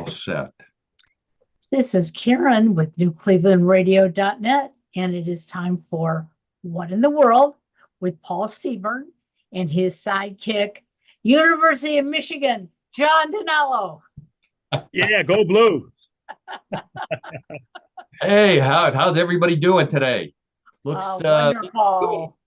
all set. This is Karen with newclevelandradio.net, and it is time for What in the World with Paul Seaburn and his sidekick, University of Michigan, John DiNallo. Yeah, go blue. Hey, how's everybody doing today? Looks wonderful.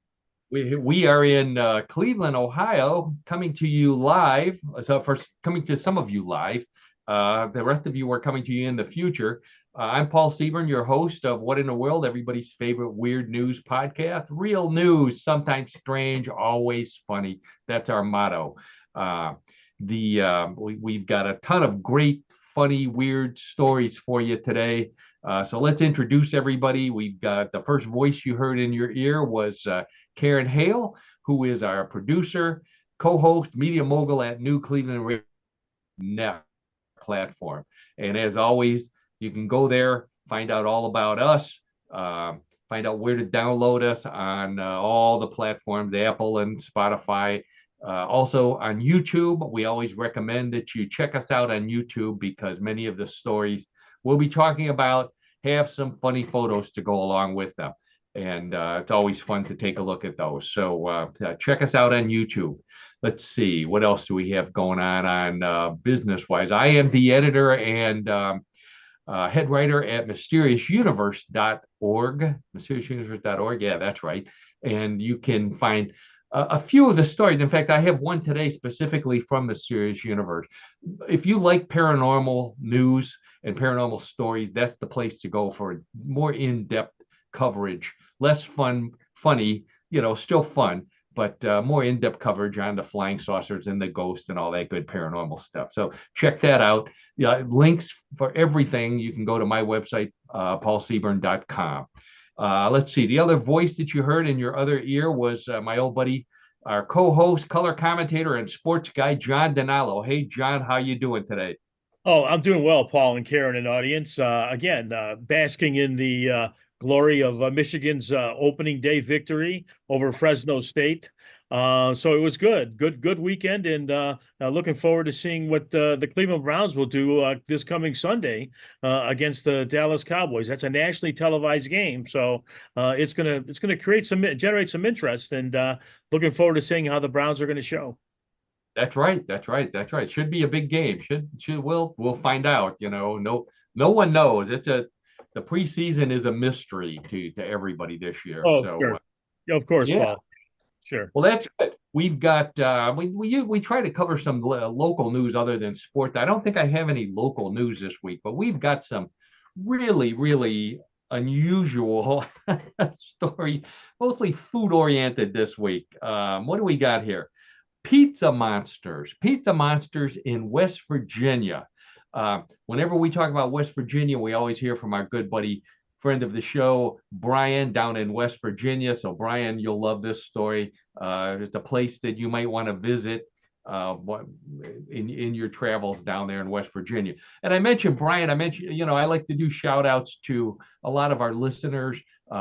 We are in Cleveland, Ohio, coming to you live. So coming to some of you live. The rest of you are coming to you in the future. I'm Paul Seaburn, your host of What in the World, everybody's favorite weird news podcast. Real news, sometimes strange, always funny. That's our motto. We've got a ton of great, funny, weird stories for you today. So let's introduce everybody. We've got the first voice you heard in your ear was Karen Hale, who is our producer, co-host, media mogul at New Cleveland Radio Net platform. And as always, you can go there, find out all about us, find out where to download us on all the platforms, Apple and Spotify. Also on YouTube, we always recommend that you check us out on YouTube because many of the stories we'll be talking about have some funny photos to go along with them. And it's always fun to take a look at those. So check us out on YouTube. Let's see, what else do we have going on business-wise? I am the editor and head writer at mysteriousuniverse.org. Mysteriousuniverse.org, yeah, that's right. And you can find a few of the stories. In fact, I have one today specifically from Mysterious Universe. If you like paranormal news and paranormal stories, that's the place to go for more in-depth coverage. Less funny, still fun, but more in-depth coverage on the flying saucers and the ghosts and all that good paranormal stuff. So check that out. Links for everything. You can go to my website, paulseaburn.com. Let's see. The other voice that you heard in your other ear was my old buddy, our co-host, color commentator, and sports guy, John DiNallo. Hey, John, how you doing today? Oh, I'm doing well, Paul and Karen and audience. Again, basking in the glory of Michigan's opening day victory over Fresno State. So it was good weekend, and looking forward to seeing what the Cleveland Browns will do this coming Sunday against the Dallas Cowboys. That's a nationally televised game, so it's gonna generate some interest, and looking forward to seeing how the Browns are going to show. That's right. Should be a big game. We'll find out. No one knows. The preseason is a mystery to everybody this year. Oh, so, sure. Of course, yeah. Paul. Sure. Well, that's good. We've got we try to cover some local news other than sport. I don't think I have any local news this week, but we've got some really, really unusual story, mostly food oriented this week. What do we got here? Pizza monsters in West Virginia. Whenever we talk about West Virginia, we always hear from our good buddy, friend of the show, Brian, down in West Virginia. So Brian, you'll love this story. It's a place that you might want to visit in your travels down there in West Virginia. And I mentioned Brian, I like to do shout outs to a lot of our listeners.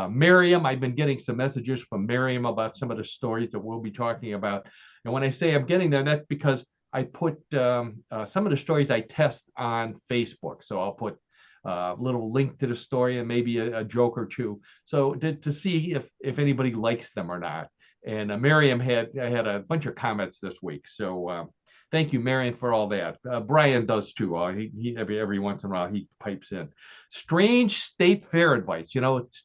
Miriam, I've been getting some messages from Miriam about some of the stories that we'll be talking about. And when I say I'm getting them, that's because I put some of the stories I test on Facebook. So I'll put a little link to the story and maybe a joke or two. So to see if anybody likes them or not. And Miriam had a bunch of comments this week. So thank you, Miriam, for all that. Brian does too. He every once in a while he pipes in. Strange state fair advice.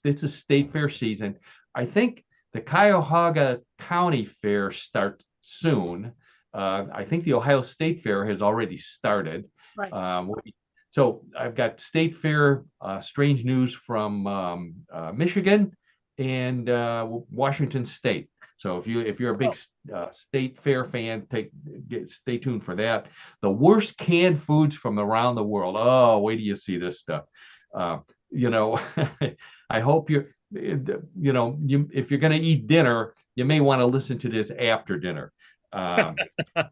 It's a state fair season. I think the Cuyahoga County Fair starts soon. I think the Ohio State Fair has already started. Right. So I've got State Fair, strange news from Michigan and Washington State. So if you're a big State Fair fan, stay tuned for that. The worst canned foods from around the world. Oh, wait till you see this stuff. I hope if you're going to eat dinner, you may want to listen to this after dinner. That's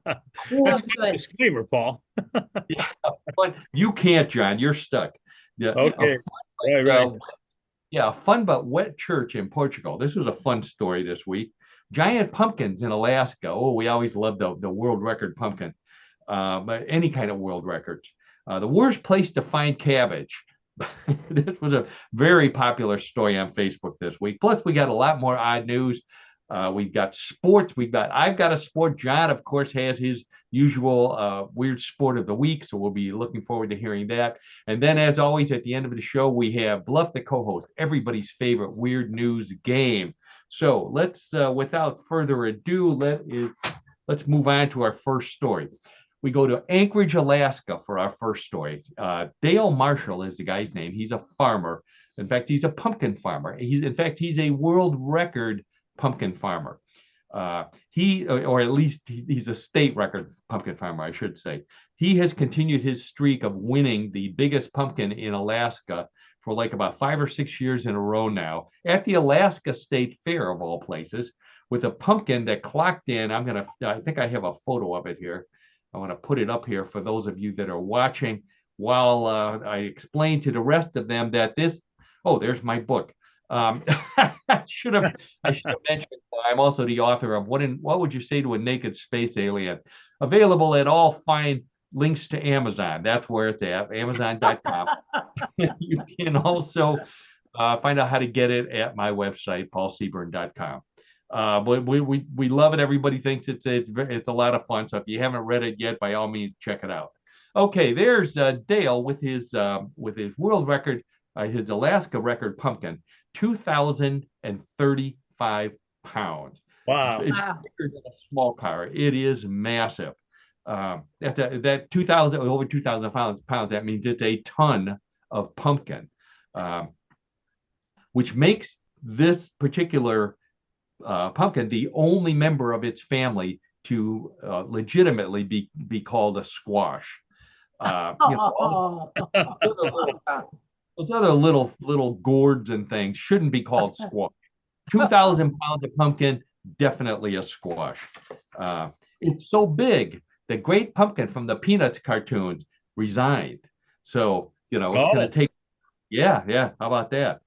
a disclaimer, Paul. Yeah, but you can't, John. You're stuck. Yeah, okay. Right. Yeah, a fun but wet church in Portugal. This was a fun story this week. Giant pumpkins in Alaska. Oh, we always love the world record pumpkin, but any kind of world records. The worst place to find cabbage. This was a very popular story on Facebook this week. Plus, we got a lot more odd news. We've got sports. I've got a sport. John, of course, has his usual weird sport of the week. So we'll be looking forward to hearing that. And then, as always, at the end of the show, we have Bluff, the co-host, everybody's favorite weird news game. So let's, without further ado, let's move on to our first story. We go to Anchorage, Alaska for our first story. Dale Marshall is the guy's name. He's a farmer. In fact, he's a pumpkin farmer. He's a world record pumpkin farmer. Or at least he's a state record pumpkin farmer, I should say. He has continued his streak of winning the biggest pumpkin in Alaska for like about 5 or 6 years in a row now at the Alaska State Fair, of all places, with a pumpkin that clocked in. I think I have a photo of it here. I want to put it up here for those of you that are watching while I explain to the rest of them that there's my book. I should have mentioned I'm also the author of What Would You Say to a Naked Space Alien? Available at all fine links to Amazon. That's where it's at, amazon.com. You can also find out how to get it at my website, paulseaburn.com. But we love it. Everybody thinks it's a lot of fun. So if you haven't read it yet, by all means, check it out. Okay, there's Dale with his world record, his Alaska record pumpkin, 2,035 pounds. Wow. It's bigger than a small car. It is massive. That 2,000 over 2,000 pounds. That means it's a ton of pumpkin, which makes this particular pumpkin the only member of its family to legitimately be called a squash. Those other little gourds and things shouldn't be called squash. 2,000 pounds of pumpkin, definitely a squash. It's so big, the Great Pumpkin from the Peanuts cartoons resigned. So, it's going to take, how about that?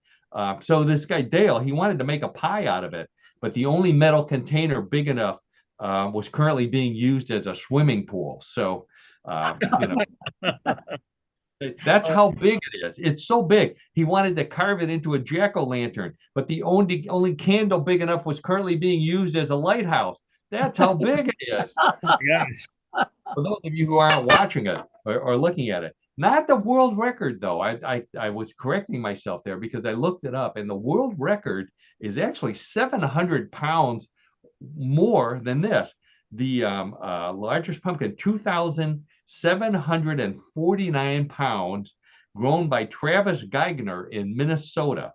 So this guy, Dale, he wanted to make a pie out of it, but the only metal container big enough was currently being used as a swimming pool. So, that's how big it is. It's so big. He wanted to carve it into a jack-o'-lantern, but the only candle big enough was currently being used as a lighthouse. That's how big it is. Yes. For those of you who aren't watching it or looking at it, not the world record, though. I was correcting myself there because I looked it up, and the world record is actually 700 pounds more than this. The largest pumpkin, 2,749 pounds, grown by Travis Geigner in Minnesota.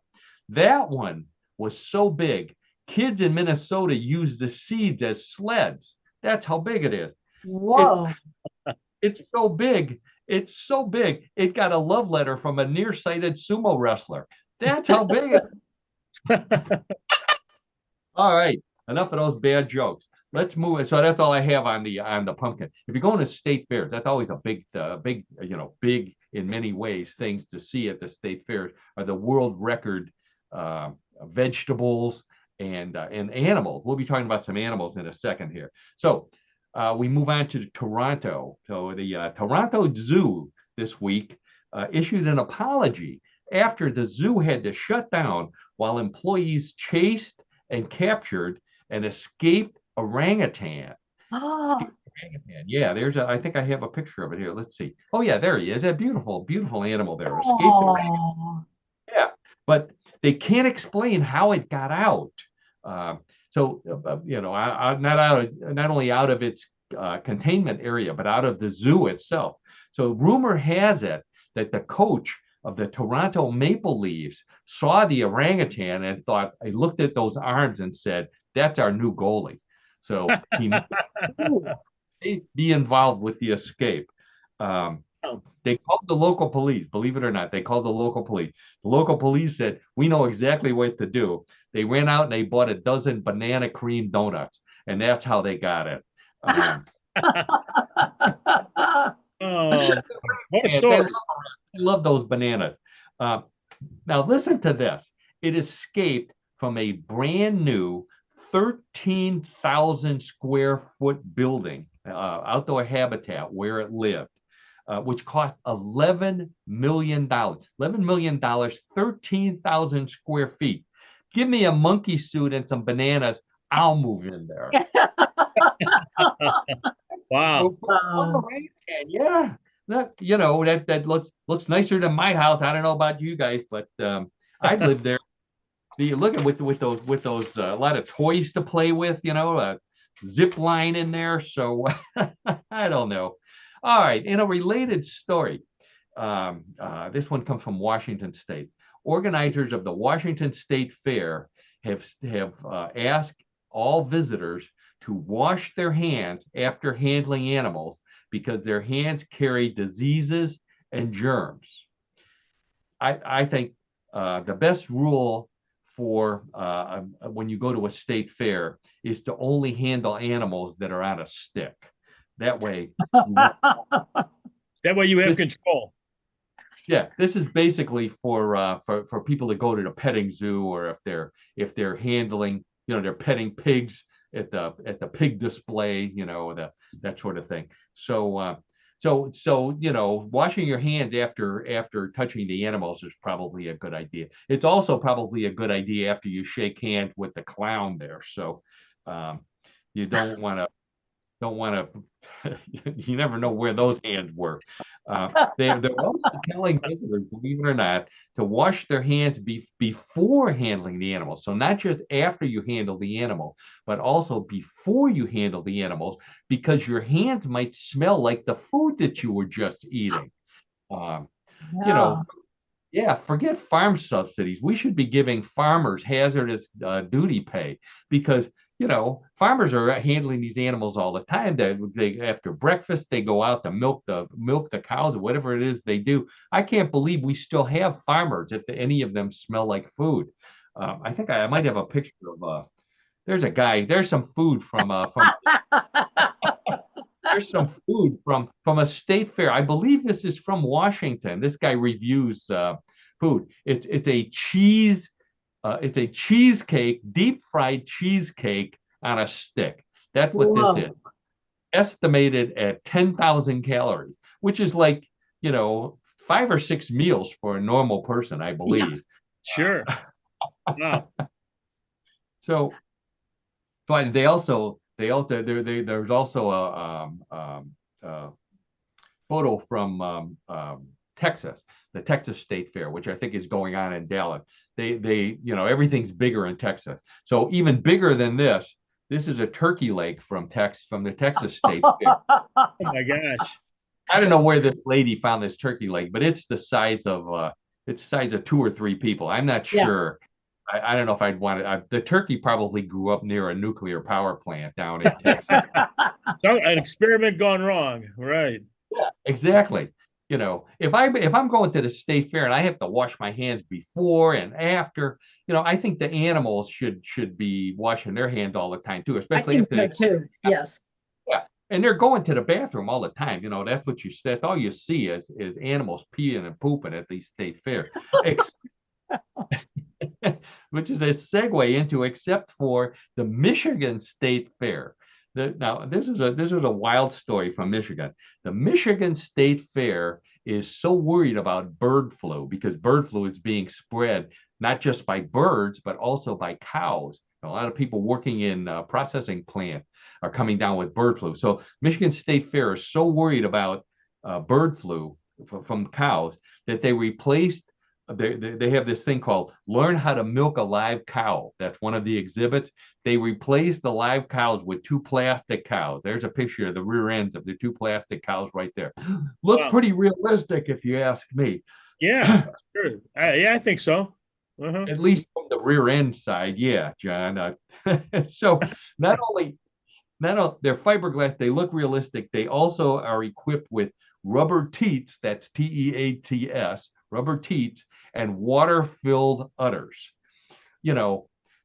That one was so big, kids in Minnesota use the seeds as sleds. That's how big it is. Whoa. It's so big. It's so big. It got a love letter from a nearsighted sumo wrestler. That's how big it is. All right. Enough of those bad jokes. Let's move. So that's all I have on the pumpkin. If you're going to state fairs, that's always a big, big in many ways things to see at the state fairs are the world record vegetables and animals. We'll be talking about some animals in a second here. So we move on to Toronto. So the Toronto Zoo this week issued an apology after the zoo had to shut down while employees chased and captured an escaped orangutan. Yeah, I think I have a picture of it here. Let's see. Oh yeah, there he is. That beautiful animal there. Escaped orangutan. Yeah, but they can't explain how it got out. Not only out of its containment area, but out of the zoo itself. So rumor has it that the coach of the Toronto Maple Leafs saw the orangutan and he looked at those arms and said, "That's our new goalie." So he may be involved with the escape. They called the local police, believe it or not. They called the local police. The local police said, "We know exactly what to do." They ran out and they bought a dozen banana cream donuts, and that's how they got it. What a story. I love those bananas. Now listen to this. It escaped from a brand new 13,000 square foot building, outdoor habitat where it lived. which cost $11 million. $11 million, 13,000 square feet. Give me a monkey suit and some bananas. I'll move in there. Wow. Yeah. That looks nicer than my house. I don't know about you guys, but I'd live there. You look at with those a lot of toys to play with, zip line in there. So I don't know. All right. In a related story, this one comes from Washington State. Organizers of the Washington State Fair have asked all visitors to wash their hands after handling animals because their hands carry diseases and germs. I think the best rule for when you go to a state fair is to only handle animals that are on a stick. That way, you have control. Yeah, this is basically for people that go to the petting zoo, or if they're handling, they're petting pigs at the pig display, that sort of thing. So washing your hands after touching the animals is probably a good idea. It's also probably a good idea after you shake hands with the clown there. So you don't want to. You never know where those hands were. They're also telling visitors, believe it or not, to wash their hands before handling the animal. So not just after you handle the animal, but also before you handle the animals, because your hands might smell like the food that you were just eating. Forget farm subsidies. We should be giving farmers hazardous duty pay, because farmers are handling these animals all the time. They after breakfast they go out to milk the cows or whatever it is they do. I can't believe we still have farmers if any of them smell like food. I think I might have a picture of there's a guy. There's some food from there's some food from a state fair. I believe this is from Washington. This guy reviews food. It's a cheesecake, deep fried cheesecake on a stick. That's what this is. Estimated at 10,000 calories, which is like, 5 or 6 meals for a normal person, I believe. Yeah. Sure. Wow. So, but there's also a photo from Texas, the Texas State Fair, which I think is going on in Dallas. They everything's bigger in Texas. So even bigger than this is a turkey leg from the Texas State Fair. Oh my gosh. I don't know where this lady found this turkey leg, but it's the size of 2 or 3 people. I'm not sure. I don't know if I'd want it. The turkey probably grew up near a nuclear power plant down in Texas. So an experiment gone wrong, right? Yeah, exactly. If I'm going to the state fair and I have to wash my hands before and after, I think the animals should be washing their hands all the time too, especially if they too. Yes. Yeah, and they're going to the bathroom all the time. That's all you see is animals peeing and pooping at these state fairs. Which is a segue into except for the Michigan State Fair. Now, this is a wild story from Michigan. The Michigan State Fair is so worried about bird flu because bird flu is being spread not just by birds, but also by cows. A lot of people working in processing plants are coming down with bird flu. So Michigan State Fair is so worried about bird flu from cows that they replaced they have this thing called Learn How to Milk a Live Cow. That's one of the exhibits. They replaced the live cows with 2 plastic cows. There's a picture of the rear ends of the 2 plastic cows right there. Look pretty realistic if you ask me. Yeah, sure. I think so. At least from the rear end side, yeah, John. So not only they're fiberglass, they look realistic. They also are equipped with rubber teats. That's TEATS, rubber teats, and water-filled udders.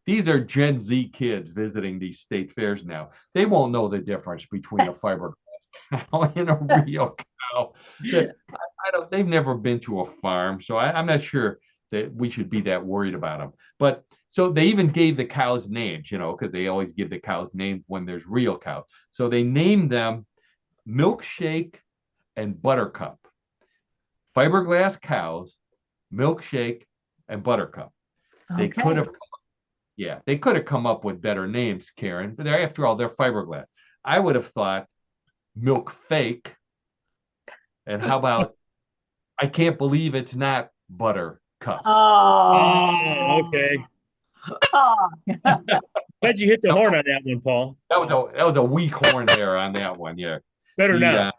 These are Gen Z kids visiting these state fairs now. They won't know the difference between a fiberglass cow and a real cow. They've never been to a farm, so I'm not sure that we should be that worried about them. But so they even gave the cows names, because they always give the cows names when there's real cows. So they named them Milkshake and Buttercup. Fiberglass cows, milkshake, and Buttercup. They could have, they could have come up with better names, Karen, but after all, they're fiberglass. I would have thought milk fake. And how about, I can't believe it's not Buttercup. Oh, okay. Oh. Glad you hit the horn on that one, Paul. That was a weak horn there on that one. Yeah. Better now.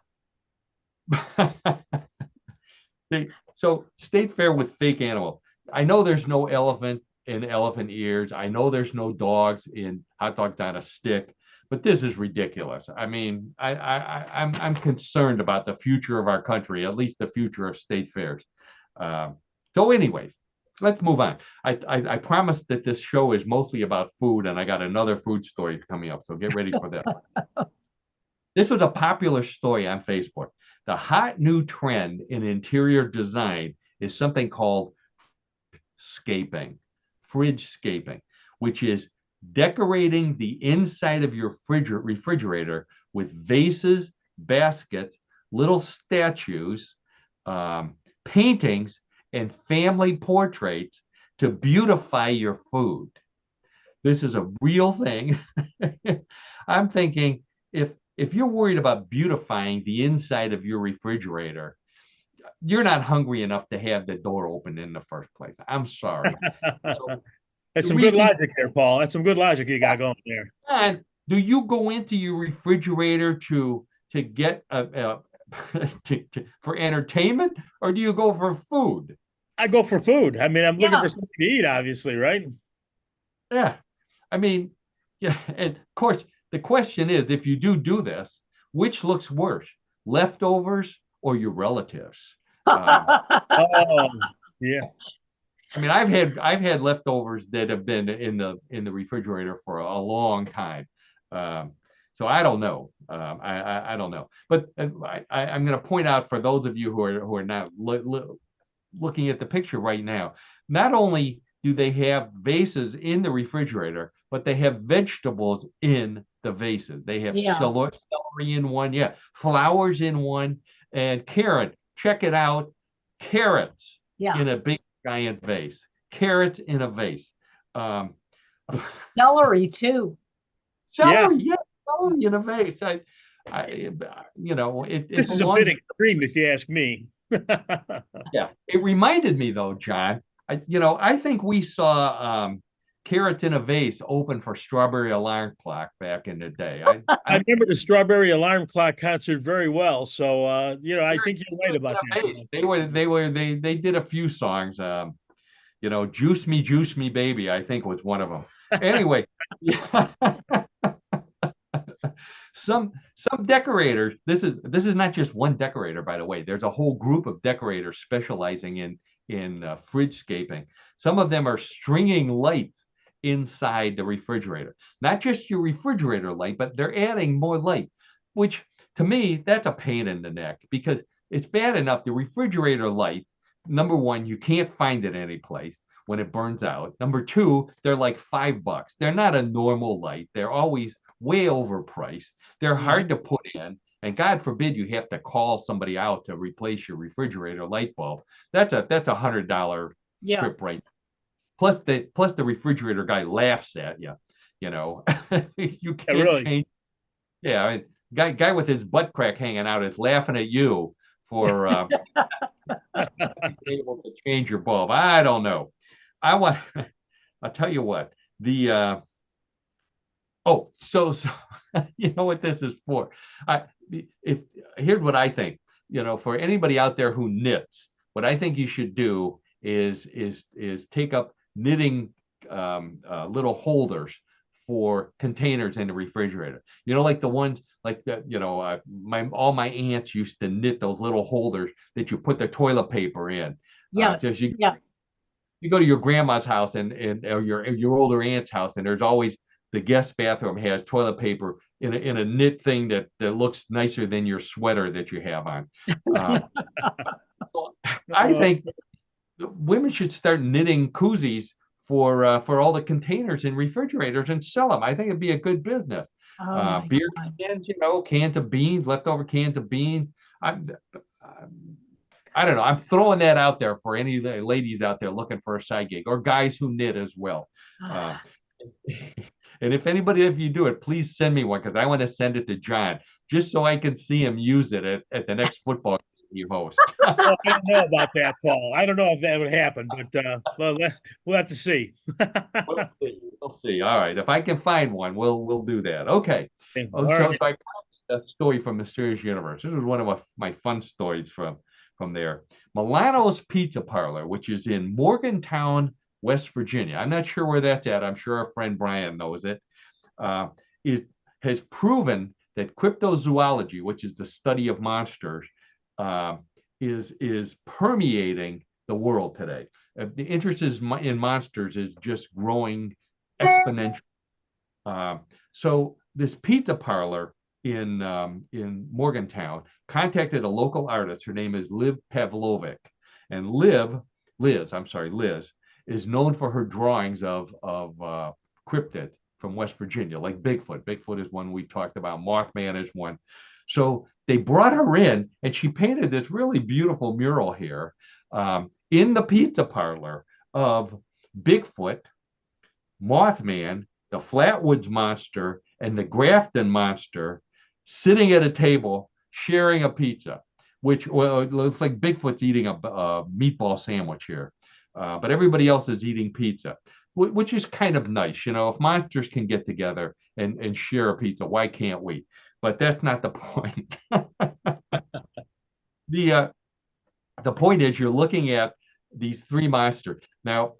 So State Fair with fake animals. I know there's no elephant in elephant ears. I know there's no dogs in hot dogs on a stick, but this is ridiculous. I mean, I'm concerned about the future of our country, at least the future of state fairs. So anyways, let's move on. I promised that this show is mostly about food, and I got another food story coming up, so get ready for that. This was a popular story on Facebook. The hot new trend in interior design is something called fridge-scaping, which is decorating the inside of your refrigerator with vases, baskets, little statues, paintings, and family portraits to beautify your food. This is a real thing. I'm thinking, if you're worried about beautifying the inside of your refrigerator, you're not hungry enough to have the door open in the first place. I'm sorry. That's some good logic there, Paul. That's some good logic you got going there. And do you go into your refrigerator to get for entertainment, or do you go for food? I go for food. I mean, I'm looking for something to eat, obviously, right? Yeah. I mean, yeah. And of course, the question is, if you do this, which looks worse, leftovers or your relatives? Oh, yeah. I mean, I've had leftovers that have been in the refrigerator for a long time. So I don't know. I don't know. But I'm going to point out for those of you who are not looking at the picture right now, not only do they have vases in the refrigerator, but they have vegetables in the vases. They have celery in one, flowers in one, and Karen, check it out, carrots in a big giant vase. Carrots in a vase. Celery too. Celery in a vase. This is a bit extreme, if you ask me. Yeah, it reminded me though, John. I think we saw carrots in a vase open for Strawberry Alarm Clock back in the day. I remember the Strawberry Alarm Clock concert very well. So I think you're right about that. They did a few songs. Juice Me Baby, I think was one of them. Anyway, some decorators, this is not just one decorator, by the way. There's a whole group of decorators specializing in fridge-scaping. Some of them are stringing lights inside the refrigerator. Not just your refrigerator light, but they're adding more light, which to me, that's a pain in the neck, because it's bad enough the refrigerator light, number one, you can't find it any place when it burns out. Number two, they're like $5. They're not a normal light. They're always way overpriced. They're hard to put in. And God forbid you have to call somebody out to replace your refrigerator light bulb. That's a $100 trip, right? Plus the refrigerator guy laughs at you. You can't change. Yeah, I mean, guy with his butt crack hanging out is laughing at you for able to change your bulb. I don't know. I'll tell you what, so you know what this is for. Here's what I think. For anybody out there who knits, what I think you should do is take up knitting little holders for containers in the refrigerator. Like the ones like that. All my aunts used to knit those little holders that you put the toilet paper in. Yes. You go to your grandma's house or your older aunt's house, and there's always the guest bathroom has toilet paper in a knit thing that looks nicer than your sweater that you have on. I think women should start knitting koozies for all the containers in refrigerators and sell them. I think it'd be a good business. Beer cans, cans of beans, leftover cans of beans. I'm, I don't know. I'm throwing that out there for any ladies out there looking for a side gig, or guys who knit as well. Uh, and if you do it, please send me one, because I want to send it to John just so I can see him use it at the next football game you host. Well, I don't know about that, Paul. I don't know if that would happen, but well, we'll have to see. We'll see. We'll see. All right. If I can find one, we'll do that. Okay. All So right. I promised a story from Mysterious Universe. This was one of my fun stories from there. Milano's Pizza Parlor, which is in Morgantown, West Virginia. I'm not sure where that's at. I'm sure our friend Brian knows it. Uh, it has proven that cryptozoology, which is the study of monsters, uh, is permeating the world today. The interest in monsters is just growing exponentially. So this pizza parlor in Morgantown contacted a local artist. Her name is Liv Pavlovic, and Liz, is known for her drawings of cryptid from West Virginia, like Bigfoot. Bigfoot is one we talked about. Mothman is one. So they brought her in, and she painted this really beautiful mural here in the pizza parlor of Bigfoot, Mothman, the Flatwoods Monster, and the Grafton Monster sitting at a table sharing a pizza, which, well, it looks like Bigfoot's eating a meatball sandwich here, but everybody else is eating pizza, which is kind of nice. If monsters can get together and share a pizza, why can't we? But that's not the point. The point is, you're looking at these three monsters. Now,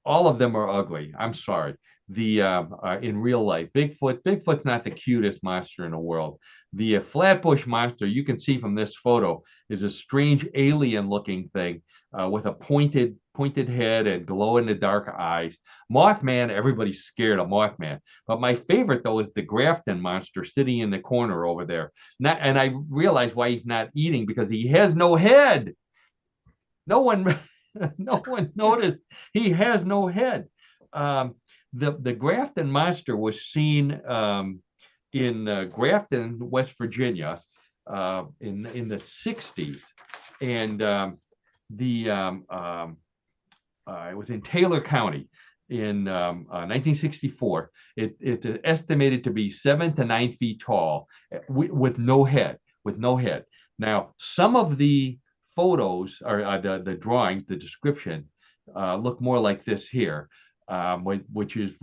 all of them are ugly. I'm sorry. In real life, Bigfoot's not the cutest monster in the world. The Flatbush monster, you can see from this photo, is a strange alien-looking thing with a pointed head and glow-in-the-dark eyes. Mothman, everybody's scared of Mothman. But my favorite, though, is the Grafton monster sitting in the corner over there. And I realize why he's not eating, because he has no head. No one noticed he has no head. The Grafton monster was seen in Grafton, West Virginia, in the 60s, and it was in Taylor County in 1964. It's estimated to be 7 to 9 feet tall, with no head. Now, some of the photos, or the drawings, the description, look more like this here, which is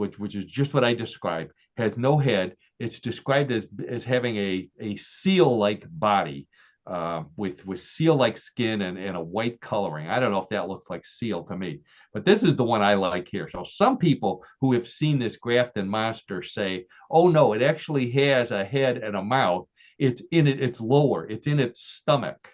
just what I described. Has no head. It's described as having a seal-like body, with seal-like skin and a white coloring. I don't know if that looks like seal to me, but this is the one I like here. So some people who have seen this Grafton monster say, "Oh no, it actually has a head and a mouth. It's lower. It's in its stomach."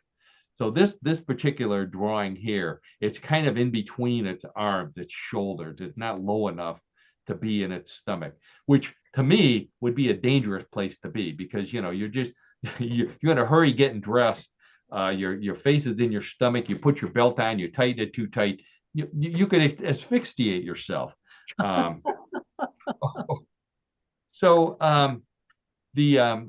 So this particular drawing here, it's kind of in between its arms, its shoulders. It's not low enough to be in its stomach, which to me would be a dangerous place to be, because you're just you're in a hurry getting dressed. Your face is in your stomach. You put your belt on. You tighten it too tight. You could asphyxiate yourself. So the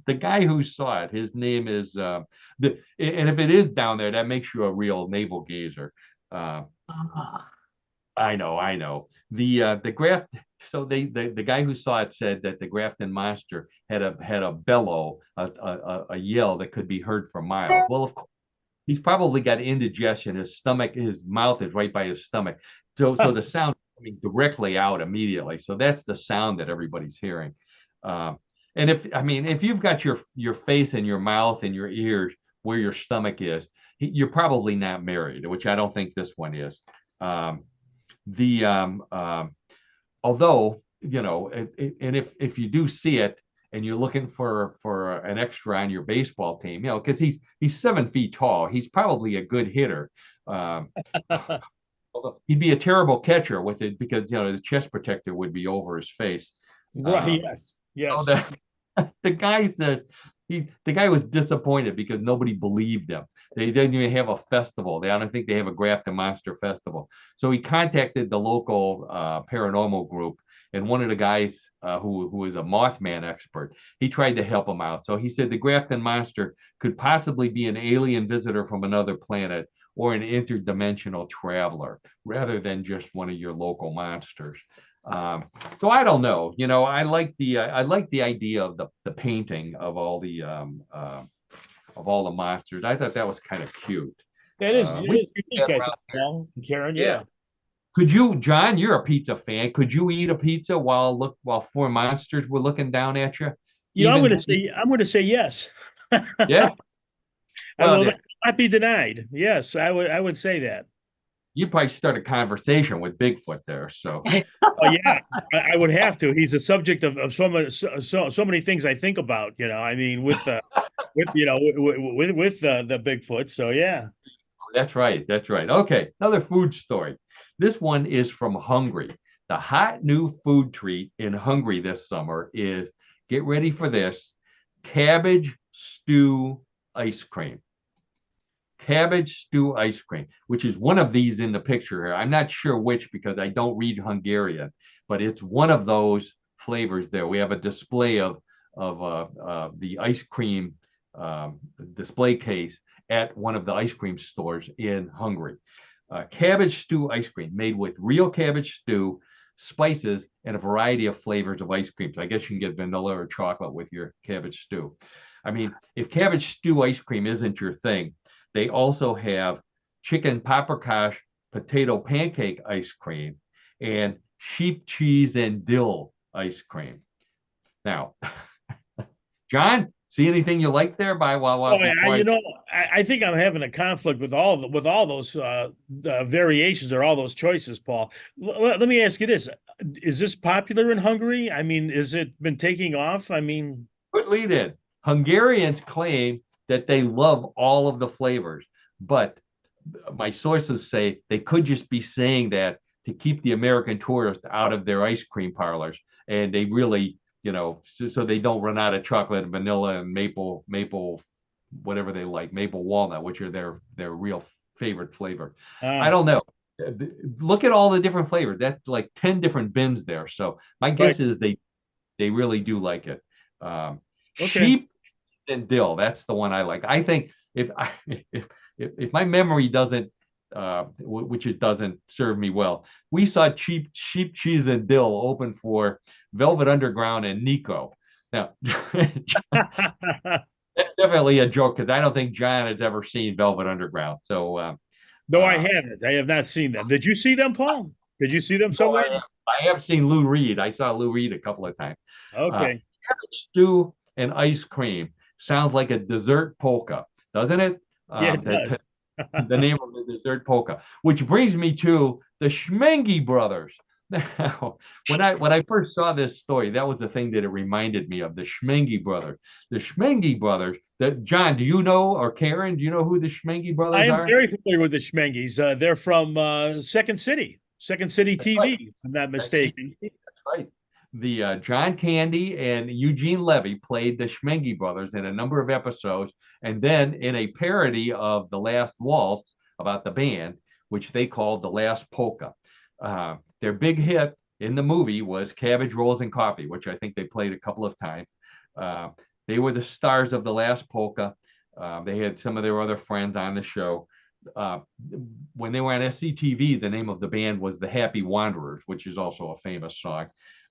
the guy who saw it, his name is and if it is down there, that makes you a real navel gazer. I know. The Graft. So the guy who saw it said that the Grafton monster had a bellow, a yell that could be heard for miles. Well, of course, he's probably got indigestion. His mouth is right by his stomach, so the sound coming directly out immediately. So that's the sound that everybody's hearing. And if you've got your face and your mouth and your ears where your stomach is, you're probably not married, which I don't think this one is. Although, and if you do see it and you're looking for an extra on your baseball team, because he's 7 feet tall, he's probably a good hitter. Although he'd be a terrible catcher with it, because the chest protector would be over his face. Right. Yes. So the guy says the guy was disappointed because nobody believed him. They didn't even have a festival. I don't think they have a Grafton Monster Festival. So he contacted the local paranormal group, And one of the guys who was a Mothman expert, he tried to help him out. So he said the Grafton monster could possibly be an alien visitor from another planet or an interdimensional traveler rather than just one of your local monsters. So I don't know. I like the idea of the painting of all the monsters. I thought that was kind of cute. That is, it We is unique, I think, Paul and Karen. yeah. Yeah. Could you, John? You're a pizza fan. Could you eat a pizza while four monsters were looking down at you? Even I'm going to say yes. yeah. I Well, will not be denied. Yes, I would say that. you probably start a conversation with Bigfoot there. So Oh yeah, I would have to. He's a subject of so many things I think about. I mean, with the Bigfoot. So yeah. that's right. That's right. Okay, another food story. This one is from Hungary. The hot new food treat in Hungary this summer is, get ready for this, cabbage stew ice cream. Cabbage stew ice cream, which is one of these in the picture here. I'm not sure which because I don't read Hungarian, but it's one of those flavors there. We have a display of the ice cream display case at one of the ice cream stores in Hungary. Cabbage stew ice cream made with real cabbage stew, spices, and a variety of flavors of ice creams. I guess you can get vanilla or chocolate with your cabbage stew. I mean, if cabbage stew ice cream isn't your thing, they also have chicken paprikash potato pancake ice cream and sheep cheese and dill ice cream. Now, John, see anything you like there? I think I'm having a conflict with all those variations or all those choices, Paul. Let me ask you this: is this popular in Hungary? I mean, is it been taking off? I mean, good lead in. Hungarians claim that they love all of the flavors, but my sources say they could just be saying that to keep the American tourist out of their ice cream parlors, and they really, so they don't run out of chocolate and vanilla and maple, whatever they like, maple walnut, which are their real favorite flavor. I don't know. Look at all the different flavors. That's like 10 different bins there. So my guess is they really do like it. Okay. Sheep and dill. That's the one I like. I think if my memory doesn't, which it doesn't serve me well, we saw sheep cheese and dill open for Velvet Underground and Nico. Now, that's definitely a joke because I don't think John has ever seen Velvet Underground. So no, I haven't. I have not seen them. Did you see them, Paul? Did you see them somewhere? No, I have seen Lou Reed. I saw Lou Reed a couple of times. Okay. Stew and ice cream sounds like a dessert polka, doesn't it? Yeah, it does. The name of the dessert polka, which brings me to the Schmengi brothers. Now, when I first saw this story, that was the thing that it reminded me of, the Schmengi brothers. The Schmengi brothers. John, do you know, or Karen, do you know who the Schmengi brothers are? I am very familiar with the Schmengis. They're from Second City TV, right. If I'm not mistaken. That's right. The John Candy and Eugene Levy played the Schmengi brothers in a number of episodes, and then in a parody of The Last Waltz about the band, which they called The Last Polka. Their big hit in the movie was Cabbage Rolls and Coffee, which I think they played a couple of times. They were the stars of The Last Polka. They had some of their other friends on the show. When they were on SCTV, the name of the band was the Happy Wanderers, which is also a famous song.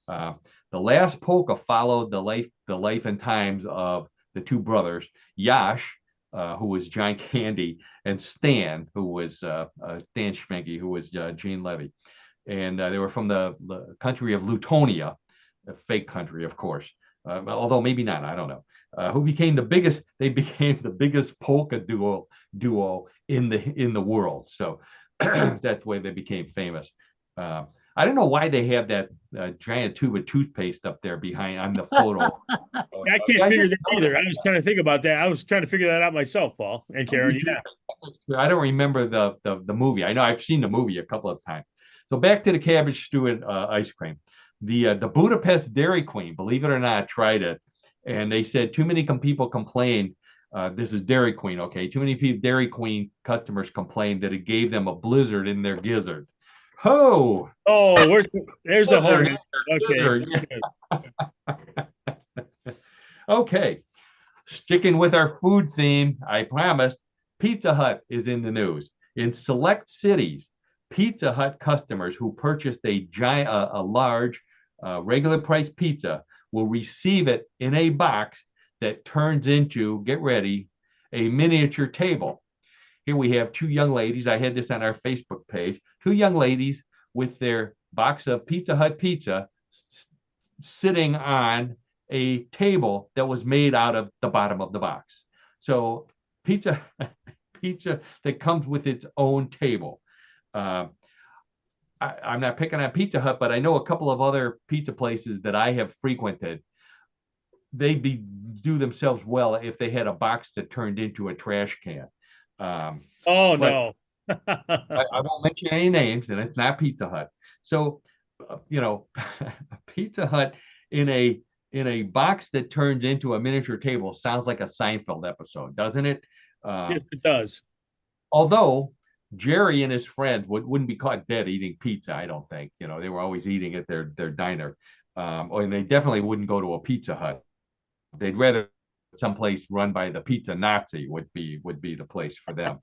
The Last Polka followed the life and times of the two brothers, Yash, who was John Candy, and Stan, who was Stan Schmengi, who was Gene Levy. And they were from the country of Lutonia, a fake country, of course, although maybe not, I don't know. Who became the biggest? They became the biggest polka duo in the world. So that's why they became famous. I don't know why they have that giant tube of toothpaste up there behind on the photo. I can't figure that either. I was trying to think about that. I was trying to figure that out myself, Paul and Karen. Yeah. I don't remember the movie. I know I've seen the movie a couple of times. So back to the cabbage stew and ice cream. The Budapest Dairy Queen, believe it or not, tried it, and they said too many people complained. This is Dairy Queen, okay? Too many Dairy Queen customers complained that it gave them a blizzard in their gizzard. Ho! Oh, there's the home. Blizzard. Okay. Blizzard. Okay. Sticking with our food theme, I promised, Pizza Hut is in the news. In select cities, Pizza Hut customers who purchased a large, regular price pizza will receive it in a box that turns into, get ready, a miniature table. Here we have two young ladies. I had this on our Facebook page. Two young ladies with their box of Pizza Hut pizza sitting on a table that was made out of the bottom of the box. So pizza that comes with its own table. I'm not picking on Pizza Hut, but I know a couple of other pizza places that I have frequented. Do themselves well if they had a box that turned into a trash can. Oh But no. I won't mention any names, and it's not Pizza Hut. So, Pizza Hut in a box that turns into a miniature table sounds like a Seinfeld episode, doesn't it? Yes, it does. Although Jerry and his friends wouldn't be caught dead eating pizza, I don't think. They were always eating at their diner, and they definitely wouldn't go to a Pizza Hut. They'd rather someplace run by the pizza Nazi would be the place for them.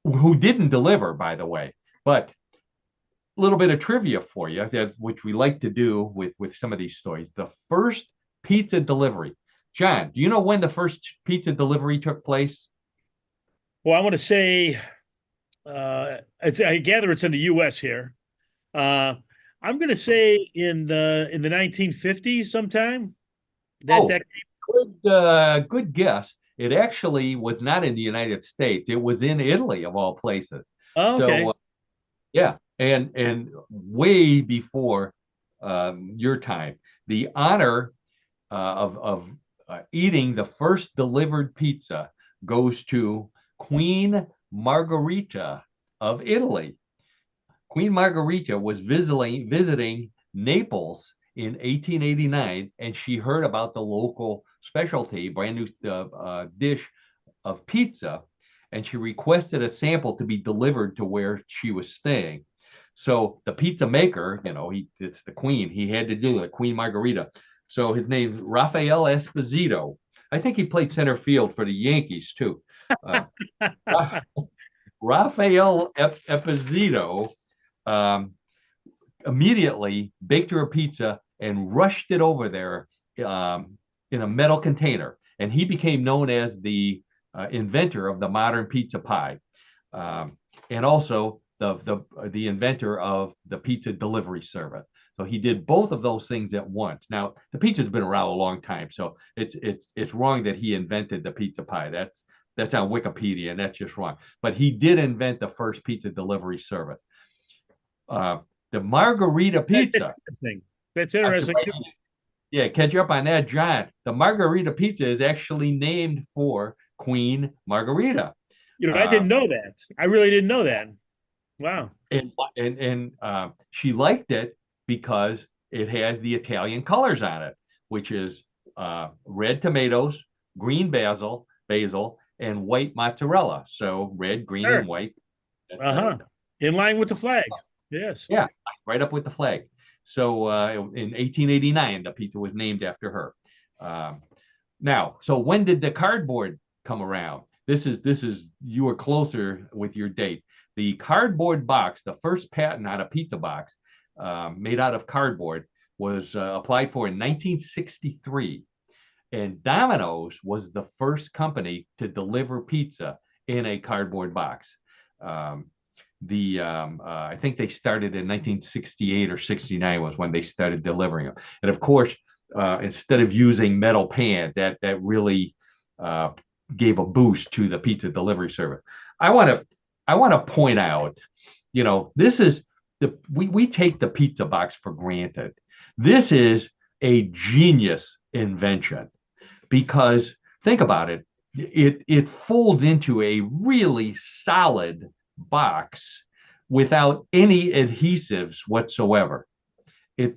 Who didn't deliver, by the way. But a little bit of trivia for you, which we like to do with some of these stories. The first pizza delivery. John, do you know when the first pizza delivery took place? Well, I want to say, I gather it's in the U.S. here. I'm going to say in the 1950s sometime. Good guess. It actually was not in the United States. It was in Italy, of all places. Oh, okay. So, yeah, and way before your time, the honor of eating the first delivered pizza goes to Queen Margherita of Italy. Queen Margherita was visiting Naples in 1889, and she heard about the local specialty, brand new dish of pizza, and she requested a sample to be delivered to where she was staying. So the pizza maker, it's the queen, he had to do it, Queen Margherita. So his name's Rafael Esposito. I think he played center field for the Yankees too. Rafael Esposito immediately baked her a pizza and rushed it over there in a metal container. And he became known as the inventor of the modern pizza pie, and also the inventor of the pizza delivery service. So he did both of those things at once. Now the pizza's been around a long time, so it's wrong that he invented the pizza pie. That's on Wikipedia, and that's just wrong. But he did invent the first pizza delivery service. The Margherita pizza. That's interesting. Yeah, catch you up on that, John. The Margherita pizza is actually named for Queen Margherita. I didn't know that. I really didn't know that. Wow. And she liked it because it has the Italian colors on it, which is red tomatoes, green basil, and white mozzarella. So red, green, and white. In line with the flag. Yes. Yeah, right up with the flag. So in 1889, the pizza was named after her. Now, so when did the cardboard come around? This is you were closer with your date. The cardboard box, the first patent on a pizza box made out of cardboard, was applied for in 1963. And Domino's was the first company to deliver pizza in a cardboard box. I think they started in 1968 or 69 was when they started delivering them. And of course, instead of using metal pans, that really gave a boost to the pizza delivery service. I want to point out, this is we take the pizza box for granted. This is a genius invention, because think about it. It folds into a really solid box without any adhesives whatsoever. Yeah.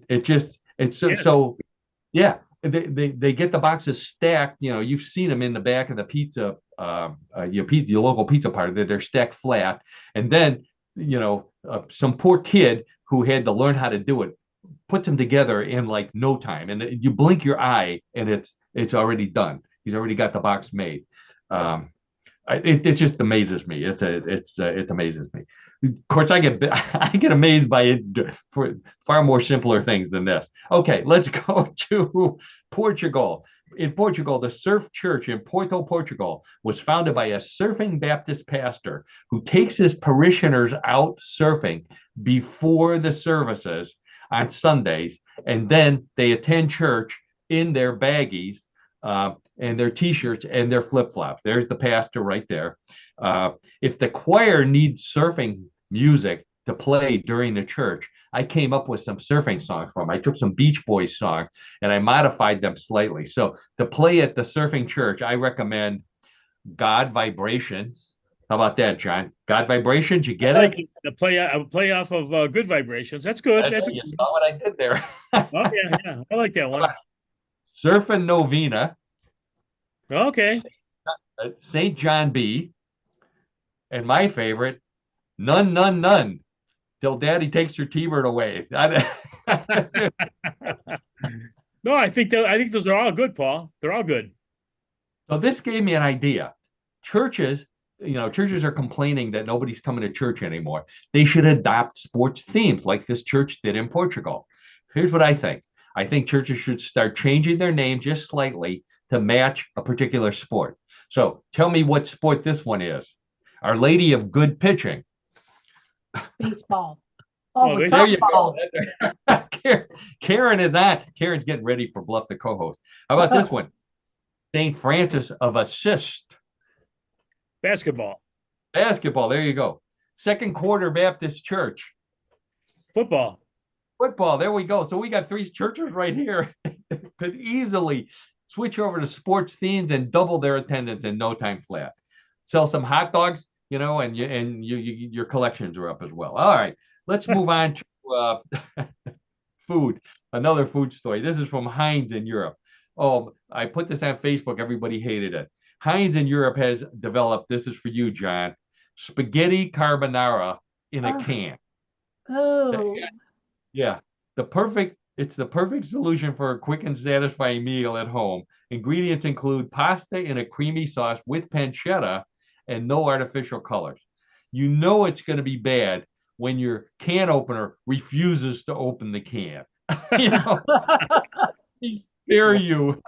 They get the boxes stacked. You've seen them in the back of the pizza, your local pizza party. They're stacked flat, and then some poor kid who had to learn how to do it, puts them together in like no time, and you blink your eye and it's already done. He's already got the box made. It just amazes me. It amazes me. Of course, I get amazed by it for far more simpler things than this. Okay, let's go to Portugal. In Portugal, the Surf Church in Porto, Portugal, was founded by a surfing Baptist pastor who takes his parishioners out surfing before the services on Sundays, and then they attend church in their baggies and their t-shirts and their flip-flops. There's the pastor right there. If the choir needs surfing music to play during the church, I came up with some surfing songs for them. I took some Beach Boys songs and I modified them slightly. So to play at the surfing church, I recommend God Vibrations. How about that, John? God Vibrations, you get it? The play off of Good Vibrations. That's good. You saw what I did there. Oh yeah, I like that one. Surfing Novena. Okay. St. John B. And my favorite, None, None, None, till Daddy takes your T-bird away. No, I think those are all good, Paul. They're all good. So this gave me an idea. Churches are complaining that nobody's coming to church anymore. They should adopt sports themes like this church did in Portugal. Here's what I think. I think churches should start changing their name just slightly to match a particular sport. So tell me what sport this one is. Our Lady of Good Pitching. Baseball. Oh, there you go. Karen is that. Karen's getting ready for Bluff the co-host. How about this one? St. Francis of Assist. Basketball. Basketball. There you go. Second Quarter Baptist Church. Football. Football. There we go. So we got three churches right here. Could easily switch over to sports themes and double their attendance in no time flat. Sell some hot dogs, and your collections are up as well. All right, let's move on to food. Another food story. This is from Heinz in Europe. Oh, I put this on Facebook. Everybody hated it. Heinz in Europe has developed, this is for you, John, spaghetti carbonara in a can. Oh. Yeah, it's the perfect solution for a quick and satisfying meal at home. Ingredients include pasta in a creamy sauce with pancetta and no artificial colors. You know it's going to be bad when your can opener refuses to open the can. Spare you.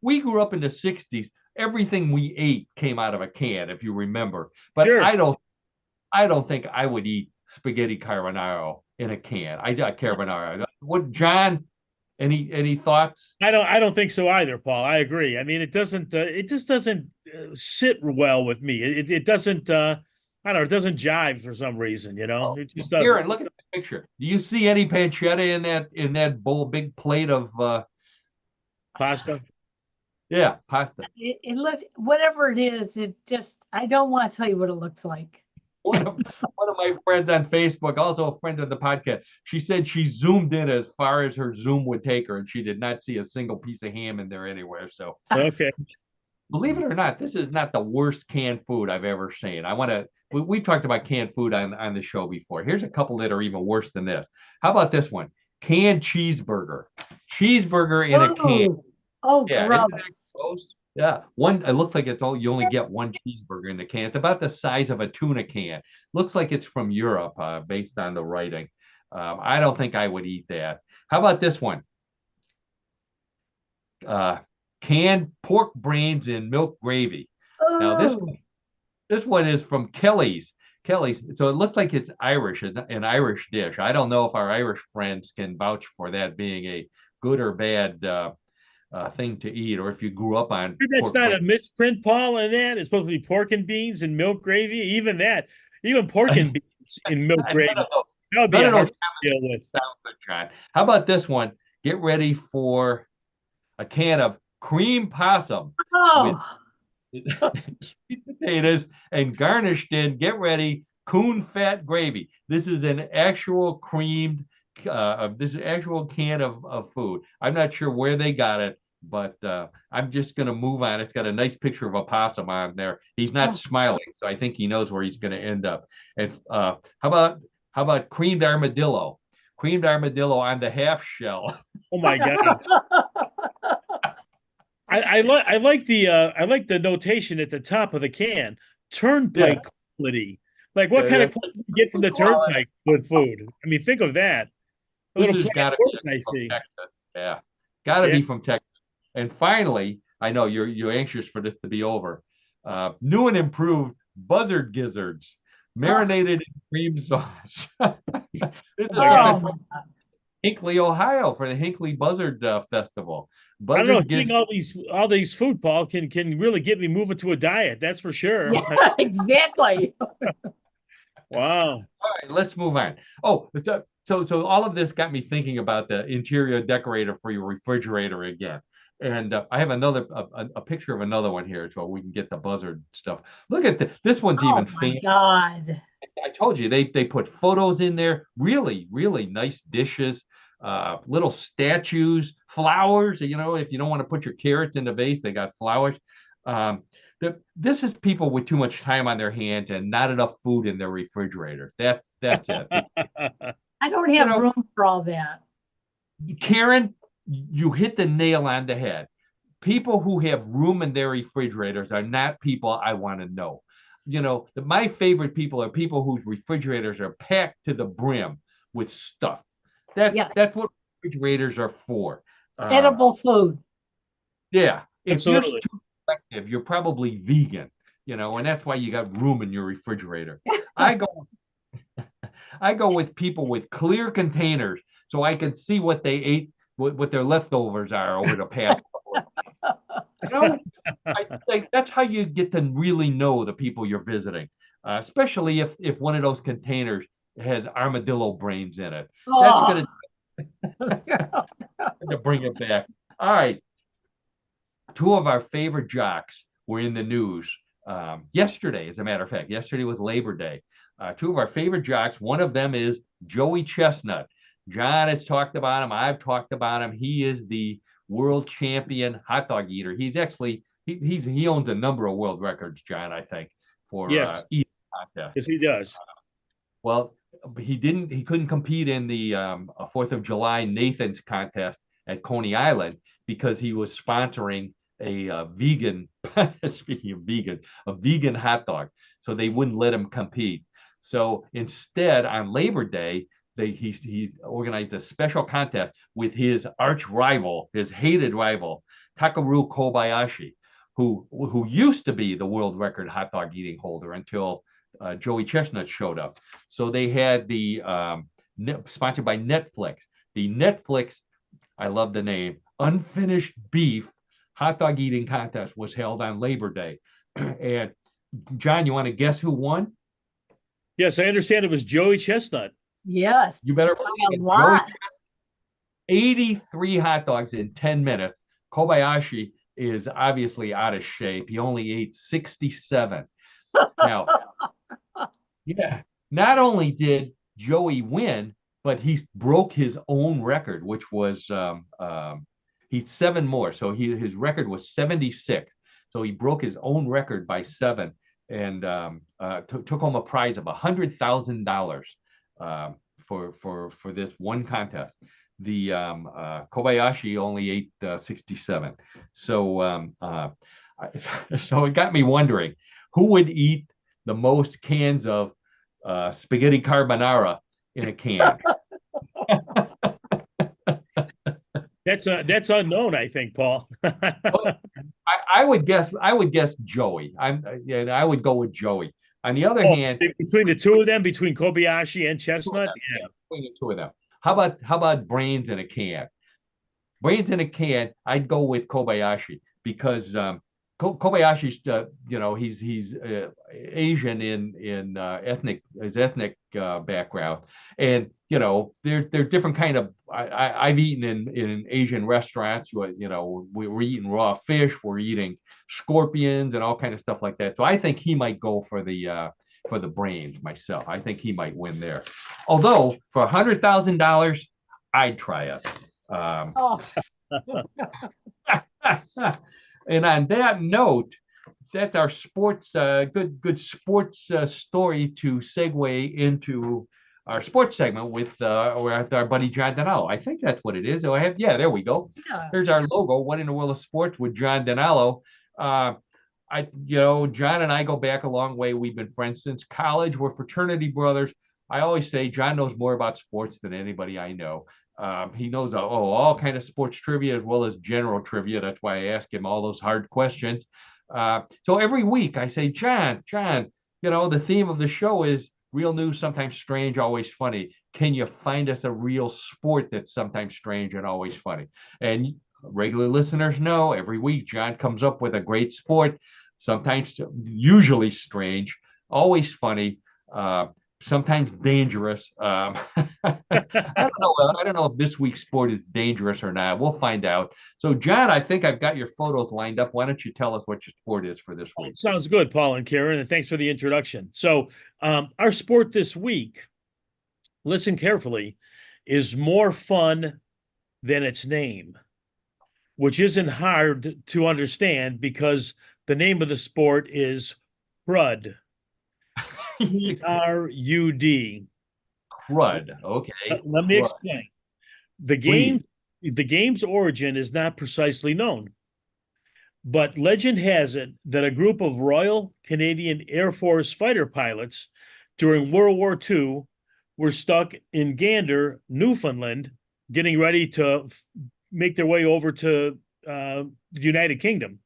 We grew up in the 60s. Everything we ate came out of a can, if you remember. But sure. I don't think I would eat spaghetti carbonara in a can. Carbonara. What, John? Any thoughts? I don't think so either, Paul. I agree. I mean, it just doesn't sit well with me. It doesn't. I don't know. It doesn't jive for some reason. It just doesn't. Aaron, look at the picture. Do you see any pancetta in that bowl, big plate of pasta? Yeah, pasta. It looks, whatever it is. I don't want to tell you what it looks like. One of my friends on Facebook, also a friend of the podcast, she said she zoomed in as far as her Zoom would take her, and she did not see a single piece of ham in there anywhere. So, okay, believe it or not, this is not the worst canned food I've ever seen. We talked about canned food on the show before. Here's a couple that are even worse than this. How about this one? Canned cheeseburger. Cheeseburger in a can. Oh, yeah, gross. Yeah, it looks like you only get one cheeseburger in the can. It's about the size of a tuna can. Looks like it's from Europe, based on the writing. I don't think I would eat that. How about this one? Canned pork brains in milk gravy. Oh. Now this one is from Kelly's. So it looks like it's Irish, an Irish dish. I don't know if our Irish friends can vouch for that being a good or bad thing to eat, or if you grew up on. That's not a misprint, Paul, in that. It's supposed to be pork and beans and milk gravy. Even pork and beans in milk gravy. That would be a hard to deal with. Sounds good, John. How about this one? Get ready for a can of cream possum with sweet potatoes and garnished in, get ready, coon fat gravy. This is an actual creamed, this is actual can of food. I'm not sure where they got it, but I'm just going to move on. It's got a nice picture of a possum on there. He's not smiling, so I think he knows where he's going to end up. And how about creamed armadillo? Creamed armadillo on the half shell. Oh my God. I like the notation at the top of the can. Turnpike quality. Like what kind of quality you get from the turnpike with food? I mean, think of that. A This little has play got to on words, be I from see. Texas. Yeah, got to be from Texas. And finally, I know you're anxious for this to be over. New and improved buzzard gizzards, marinated in cream sauce. This is something from Hinckley, Ohio, for the Hinckley Buzzard Festival. I don't know. Buzzard Eating gizzards. all these food, Paul, can really get me moving to a diet. That's for sure. Yeah, exactly. Wow. All right, let's move on. Oh, so all of this got me thinking about the interior decorator for your refrigerator again. And I have a picture of another one here, so we can get the buzzard stuff. Look at this. This one's even my fancy. God. I told you they put photos in there. Really, really nice dishes, little statues, flowers. You know, if you don't want to put your carrots in the vase, they got flowers. This is people with too much time on their hands and not enough food in their refrigerator. That's it. I don't have room for all that. Karen, you hit the nail on the head. People who have room in their refrigerators are not people I want to know. My favorite people are people whose refrigerators are packed to the brim with stuff. That's what refrigerators are for. Edible food. Yeah. If Absolutely. you're too selective, you're probably vegan, and that's why you got room in your refrigerator. I go with people with clear containers so I can see what they ate, what their leftovers are over the past couple of days. I think that's how you get to really know the people you're visiting, especially if one of those containers has armadillo brains in it. That's going to bring it back. All right. Two of our favorite jocks were in the news yesterday, as a matter of fact. Yesterday was Labor Day. Two of our favorite jocks, one of them is Joey Chestnut. John has talked about him. I've talked about him. He is the world champion hot dog eater. He's actually he owns a number of world records, John, I think, for eating contests. Yes, he does. Well, he couldn't compete in the 4th of July Nathan's contest at Coney Island because he was sponsoring a vegan, speaking of vegan, a vegan hot dog. So they wouldn't let him compete. So instead, on Labor Day, he organized a special contest with his arch rival, his hated rival, Takeru Kobayashi, who used to be the world record hot dog eating holder until Joey Chestnut showed up. So they had the sponsored by Netflix. The Netflix, I love the name, Unfinished Beef hot dog eating contest was held on Labor Day. And John, you want to guess who won? Yes, I understand it was Joey Chestnut. Yes. You better believe it. Joey Chestnut, 83 hot dogs in 10 minutes. Kobayashi is obviously out of shape. He only ate 67. Now, yeah, not only did Joey win, but he broke his own record, which was he's 7 more. So his record was 76. So he broke his own record by 7 and took home a prize of $100,000 for this one contest. The Kobayashi only ate 67. So so it got me wondering who would eat the most cans of spaghetti carbonara in a can. That's unknown, I think, Paul. I would guess Joey. I would go with Joey. On the other hand, between the two of them, between Kobayashi and Chestnut, between the two of them. How about brains in a can? Brains in a can, I'd go with Kobayashi because Kobayashi's he's Asian in ethnic background, and they're different kind of. I've eaten in Asian restaurants. We're eating raw fish, we're eating scorpions and all kind of stuff like that. So I think he might go for the brains myself. I think he might win there. Although for $100,000, I'd try it. And on that note, that's our sports good sports story to segue into our sports segment with our buddy John DiNallo. I think that's what it is. So there we go. Yeah. Here's our logo. What in the world of sports with John DiNallo? Uh, John and I go back a long way. We've been friends since college. We're fraternity brothers. I always say John knows more about sports than anybody I know. He knows all kind of sports trivia as well as general trivia. That's why I ask him all those hard questions. So every week I say, John, the theme of the show is real news, sometimes strange, always funny. Can you find us a real sport that's sometimes strange and always funny? And regular listeners know every week John comes up with a great sport, sometimes usually strange, always funny, sometimes dangerous. I don't know if this week's sport is dangerous or not. We'll find out. So, John, I think I've got your photos lined up. Why don't you tell us what your sport is for this week? Sounds good, Paul and Karen, and thanks for the introduction. So, our sport this week, listen carefully, is more fun than its name, which isn't hard to understand because the name of the sport is crud. CRUD. Crud. Okay. Let me explain. The Please. game's origin is not precisely known, but legend has it that a group of Royal Canadian Air Force fighter pilots during World War II were stuck in Gander, Newfoundland, getting ready to make their way over to the United Kingdom.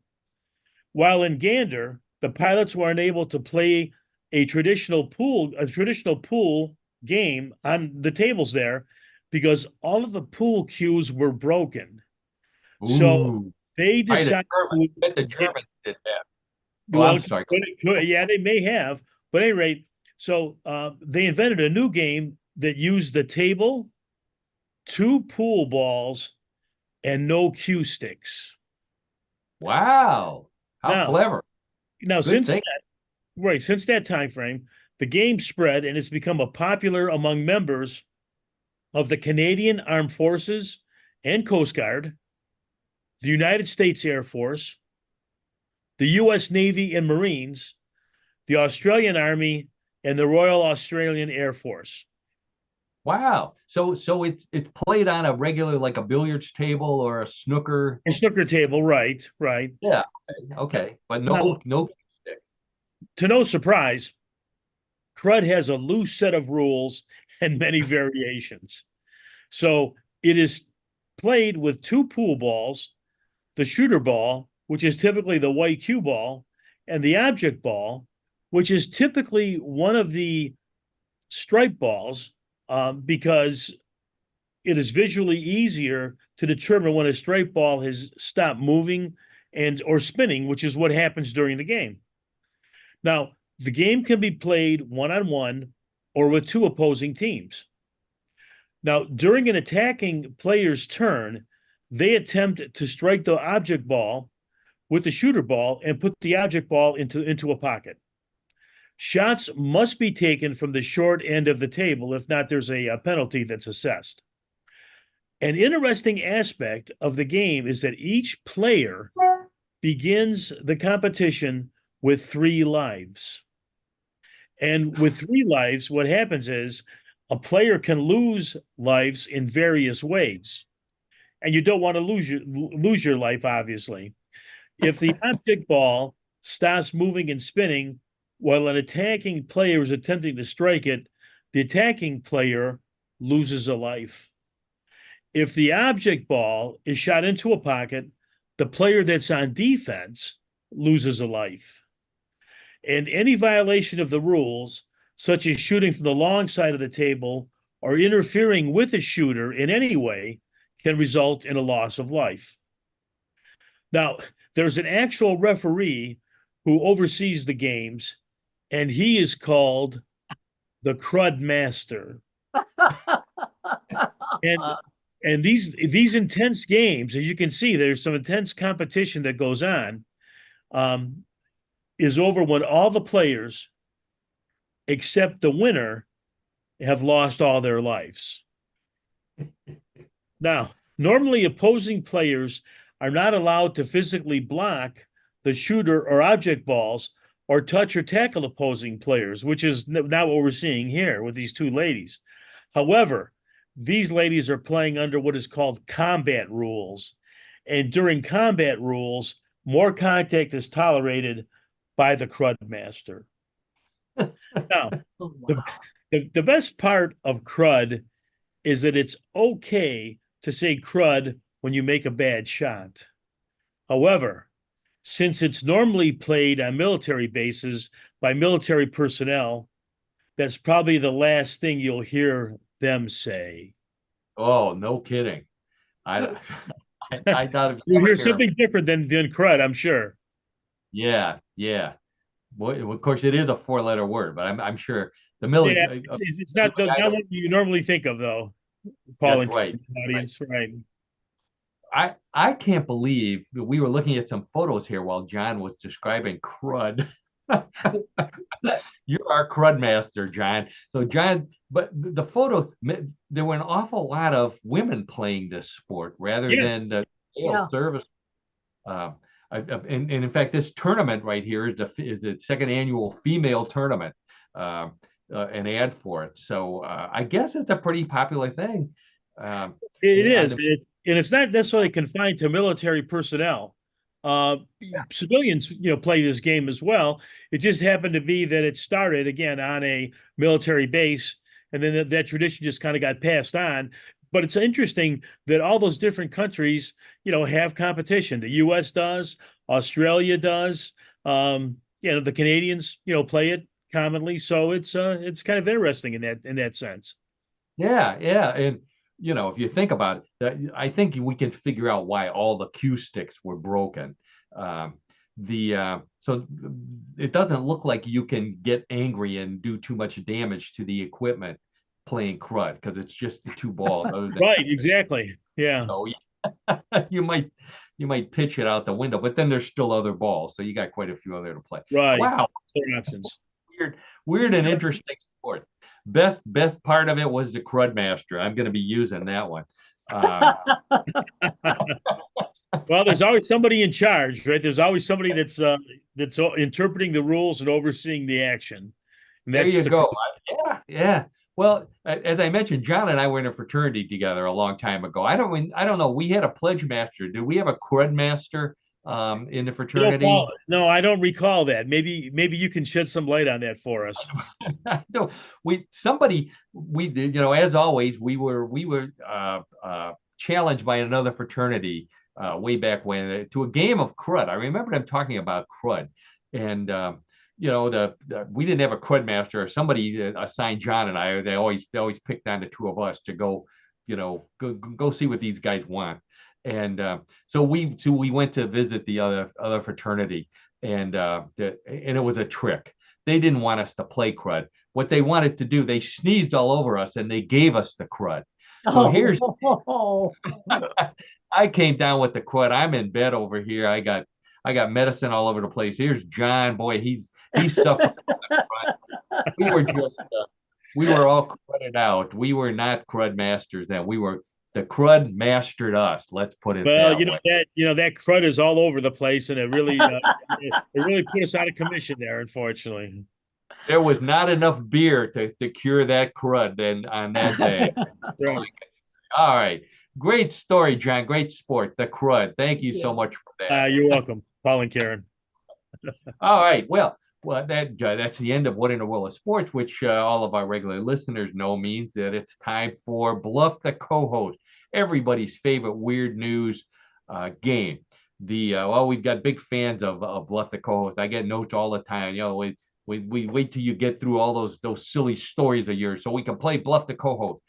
While in Gander, the pilots were unable to play a traditional pool game on the tables there because all of the pool cues were broken. Ooh. So they decided the Germans did that. Well, I'm sorry. Yeah, they may have, but at any rate, so they invented a new game that used the table, 2 pool balls, and no cue sticks. Wow. How clever. Now, since that time frame, the game spread and it's become a popular among members of the Canadian Armed Forces and Coast Guard, the United States Air Force, the U.S. Navy and Marines, the Australian Army, and the Royal Australian Air Force. Wow. So it's played on a regular, like a billiards table or a snooker. A snooker table, right. Yeah. Okay. But no sticks. To no surprise, crud has a loose set of rules and many variations. So it is played with 2 pool balls, the shooter ball, which is typically the white cue ball, and the object ball, which is typically one of the stripe balls, because it is visually easier to determine when a stripe ball has stopped moving or spinning, which is what happens during the game. Now, the game can be played one-on-one or with 2 opposing teams. Now, during an attacking player's turn, they attempt to strike the object ball with the shooter ball and put the object ball into a pocket. Shots must be taken from the short end of the table. If not, there's a penalty that's assessed. An interesting aspect of the game is that each player begins the competition with 3 lives. And with 3 lives, what happens is a player can lose lives in various ways. And you don't want to lose your life, obviously. If the object ball stops moving and spinning while an attacking player is attempting to strike it, the attacking player loses a life. If the object ball is shot into a pocket, the player that's on defense loses a life. And any violation of the rules, such as shooting from the long side of the table or interfering with a shooter in any way, can result in a loss of life. Now, there's an actual referee who oversees the games, and he is called the Crud Master. And these intense games, as you can see, there's some intense competition that goes on, is over when all the players, except the winner, have lost all their lives. Now, normally opposing players are not allowed to physically block the shooter or object balls or touch or tackle opposing players, which is not what we're seeing here with these two ladies. However, these ladies are playing under what is called combat rules. And during combat rules, more contact is tolerated by the crud master. Now, Oh, the, wow. the best part of crud is that it's okay to say crud when you make a bad shot. However, since it's normally played on military bases by military personnel, that's probably the last thing you'll hear them say. Oh, no kidding. I I thought if you You'll ever hear hear, something different than crud, I'm sure. yeah, yeah. Well, of course, it is a four-letter word, but I'm sure the Yeah, military. it's not not what you normally think of, though, Paul That's and right. audience, right? I can't believe that we were looking at some photos here while John was describing crud. You're our crud master, John. So John, but the photo, there were an awful lot of women playing this sport rather Yes. than the male Yeah. service. Uh, and in fact, this tournament right here is the second annual female tournament, an ad for it. So I guess it's a pretty popular thing. Um, It yeah, is, and it's not necessarily confined to military personnel. Uh, Civilians, play this game as well. It just happened to be that it started again on a military base, and then that tradition just kind of got passed on. But it's interesting that all those different countries, have competition. The U.S. does, Australia does. The Canadians, play it commonly. So it's kind of interesting in that sense. yeah, yeah. And if you think about it, I think we can figure out why all the cue sticks were broken. Um, so it doesn't look like you can get angry and do too much damage to the equipment playing crud because it's just the two balls. Other than Right, exactly. Yeah. so you might pitch it out the window, but then there's still other balls, so you got quite a few other to play. Right. Wow, Other options. weird and interesting sport. Best part of it was the crud master. I'm going to be using that one. Well, there's always somebody in charge, right? There's always somebody that's interpreting the rules and overseeing the action. And There that's you the go. Yeah, yeah. Well, as I mentioned, John and I were in a fraternity together a long time ago. I don't know. We had a pledge master. Did we have a crud master in the fraternity? Paul, no, I don't recall that. Maybe you can shed some light on that for us. No, we did. As always, we were challenged by another fraternity way back when to a game of crud. I remember them talking about crud, and we didn't have a crud master. Or somebody assigned John and I. They always picked on the two of us to go, go see what these guys want. And so we went to visit the other fraternity, and it was a trick. They didn't want us to play crud. What they wanted to do, they sneezed all over us and they gave us the crud. So here's I came down with the crud. I'm in bed over here. I got medicine all over the place. Here's John. Boy, he's suffering. We were all crudded out. We were not crud masters then. The crud mastered us. Let's put it Well, that way. that crud is all over the place, and it really put us out of commission there, unfortunately. There was not enough beer to cure that crud then on that day. Right. All right. Great story, John. Great sport. The crud. Thank you so much for that. You're welcome, Paul and Karen. All right. Well, that's the end of What in the World of Sports, which all of our regular listeners know means that it's time for Bluff the Co-host, everybody's favorite weird news game. We've got big fans of Bluff the Co-host. I get notes all the time. We wait till you get through all those silly stories of yours so we can play Bluff the Co-host.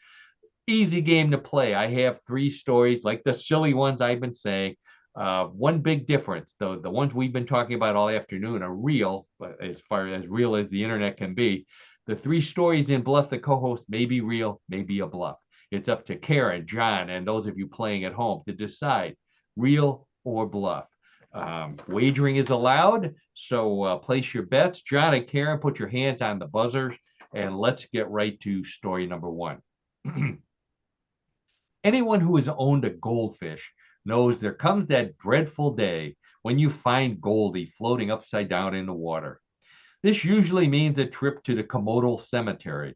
Easy game to play. I have 3 stories like the silly ones I've been saying. One big difference, though, the ones we've been talking about all afternoon are real, as far as real as the internet can be. The 3 stories in Bluff the Co-host may be real, may be a bluff. It's up to Karen, John, and those of you playing at home to decide real or bluff. Wagering is allowed, so place your bets. John and Karen, put your hands on the buzzers, and let's get right to story number 1. Anyone who has owned a goldfish knows there comes that dreadful day when you find Goldie floating upside down in the water. This usually means a trip to the Komodo Cemetery.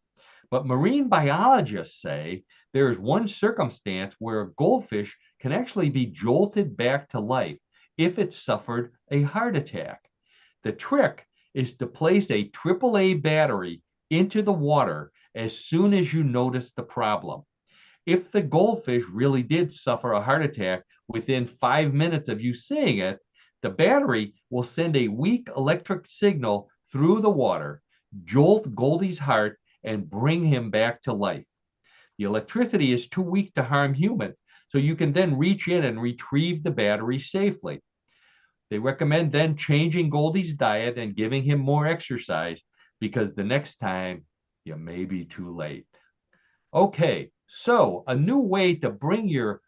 But marine biologists say there is one circumstance where a goldfish can actually be jolted back to life if it suffered a heart attack. The trick is to place a AAA battery into the water as soon as you notice the problem. If the goldfish really did suffer a heart attack within 5 minutes of you seeing it, the battery will send a weak electric signal through the water, jolt Goldie's heart, and bring him back to life. The electricity is too weak to harm humans, so you can then reach in and retrieve the battery safely. They recommend then changing Goldie's diet and giving him more exercise because the next time you may be too late. Okay, so a new way to bring your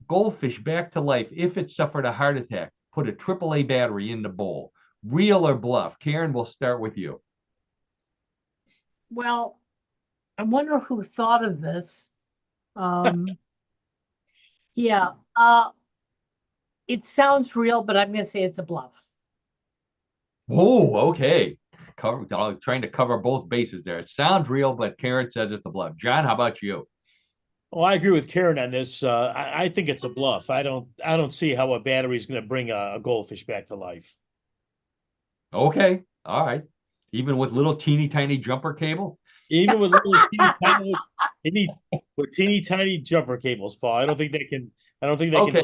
goldfish back to life if it suffered a heart attack. Put a AAA battery in the bowl. Real or bluff? Karen, we'll start with you. Well, I wonder who thought of this. Yeah, it sounds real, but I'm going to say it's a bluff. Oh, okay. Trying to cover both bases there. It sounds real, but Karen says it's a bluff. John, how about you? Well, I agree with Karen on this. I think it's a bluff. I don't see how a battery is going to bring a goldfish back to life. Okay, all right. Even with little teeny tiny jumper cables? Even with little teeny tiny jumper cables, Paul. I don't think they can. Okay.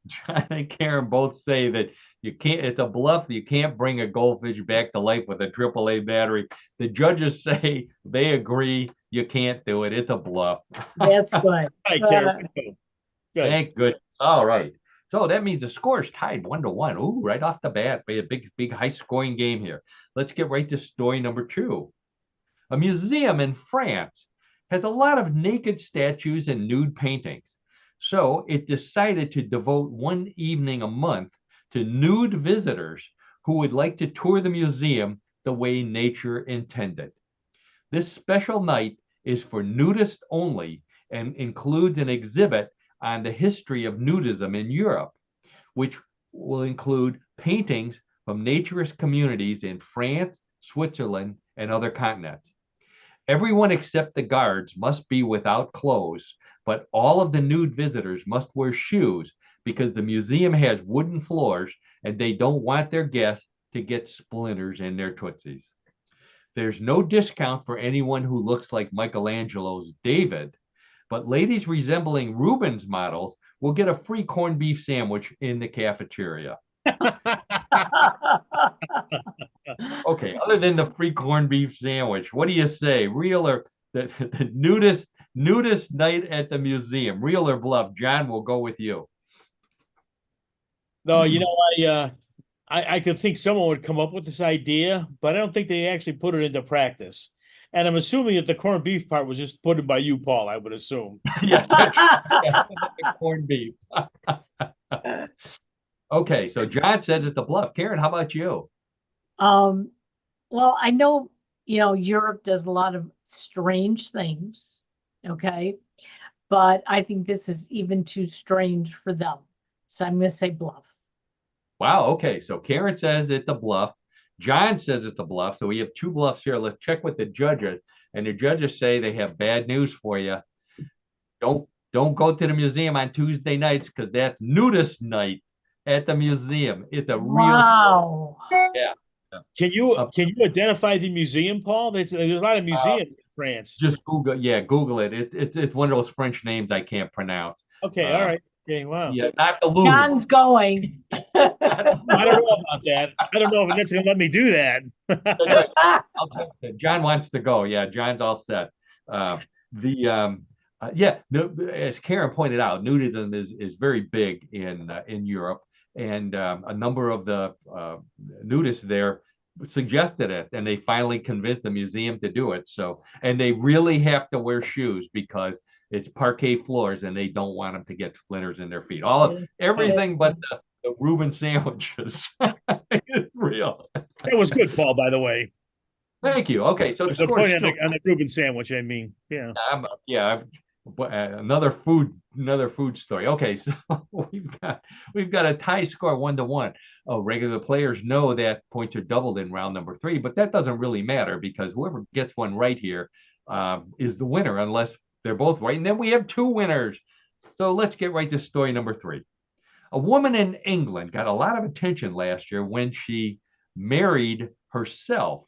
John and Karen both say that you can't, it's a bluff. You can't bring a goldfish back to life with a AAA battery. The judges say they agree you can't do it. It's a bluff. That's good. Hi, Karen. Good. Thank goodness. All right. So that means the score is tied 1-1. Ooh, right off the bat, a big high scoring game here. Let's get right to story number 2. A museum in France has a lot of naked statues and nude paintings. So it decided to devote one evening a month to nude visitors who would like to tour the museum the way nature intended. This special night is for nudists only and includes an exhibit on the history of nudism in Europe, which will include paintings from naturist communities in France, Switzerland, and other continents. Everyone except the guards must be without clothes, but all of the nude visitors must wear shoes because the museum has wooden floors and they don't want their guests to get splinters in their tootsies. There's no discount for anyone who looks like Michelangelo's David, but ladies resembling Rubens models will get a free corned beef sandwich in the cafeteria. Okay, other than the free corned beef sandwich, what do you say? Real or the nudist night at the museum? Real or bluff? John, we'll go with you. No, I could think someone would come up with this idea, but I don't think they actually put it into practice. And I'm assuming that the corned beef part was just put in by you, Paul, I would assume. Yes, that's right. Corned beef. Okay, so John says it's a bluff. Karen, how about you? Well, I know, Europe does a lot of strange things. Okay. But I think this is even too strange for them. So I'm going to say bluff. Wow. Okay. So Karen says it's a bluff. John says it's a bluff. So we have 2 bluffs here. Let's check with the judges. And the judges say they have bad news for you. Don't go to the museum on Tuesday nights because that's nudist night at the museum. It's a real wow. Yeah. Can you identify the museum, Paul? There's a lot of museums in France. Just Google it. It's one of those French names I can't pronounce. Okay, all right. Okay, wow. Yeah, not the Louvre. John's going. I don't know about that. I don't know if it's going to let me do that. I'll text it. John wants to go. Yeah, John's all set. As Karen pointed out, nudism is very big in Europe, and a number of the nudists there suggested it, and they finally convinced the museum to do it. So, and they really have to wear shoes because it's parquet floors, and they don't want them to get splinters in their feet. Everything but the Reuben sandwiches. It's real. That was good, Paul, by the way. Thank you. Okay, so the score on the Reuben sandwich, I mean, yeah. Another food story. Okay, so we've got a tie score 1-1. Oh, regular players know that points are doubled in round number 3, but that doesn't really matter because whoever gets one right here is the winner, unless they're both right. And then we have 2 winners. So let's get right to story number 3. A woman in England got a lot of attention last year when she married herself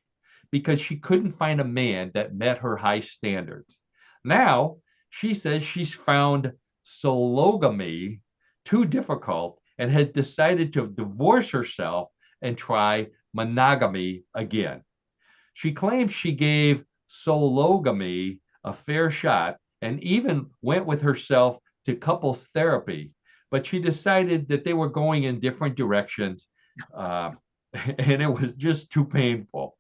because she couldn't find a man that met her high standards. Now, she says she's found sologamy too difficult and had decided to divorce herself and try monogamy again. She claims she gave sologamy a fair shot and even went with herself to couples therapy, but she decided that they were going in different directions, and it was just too painful.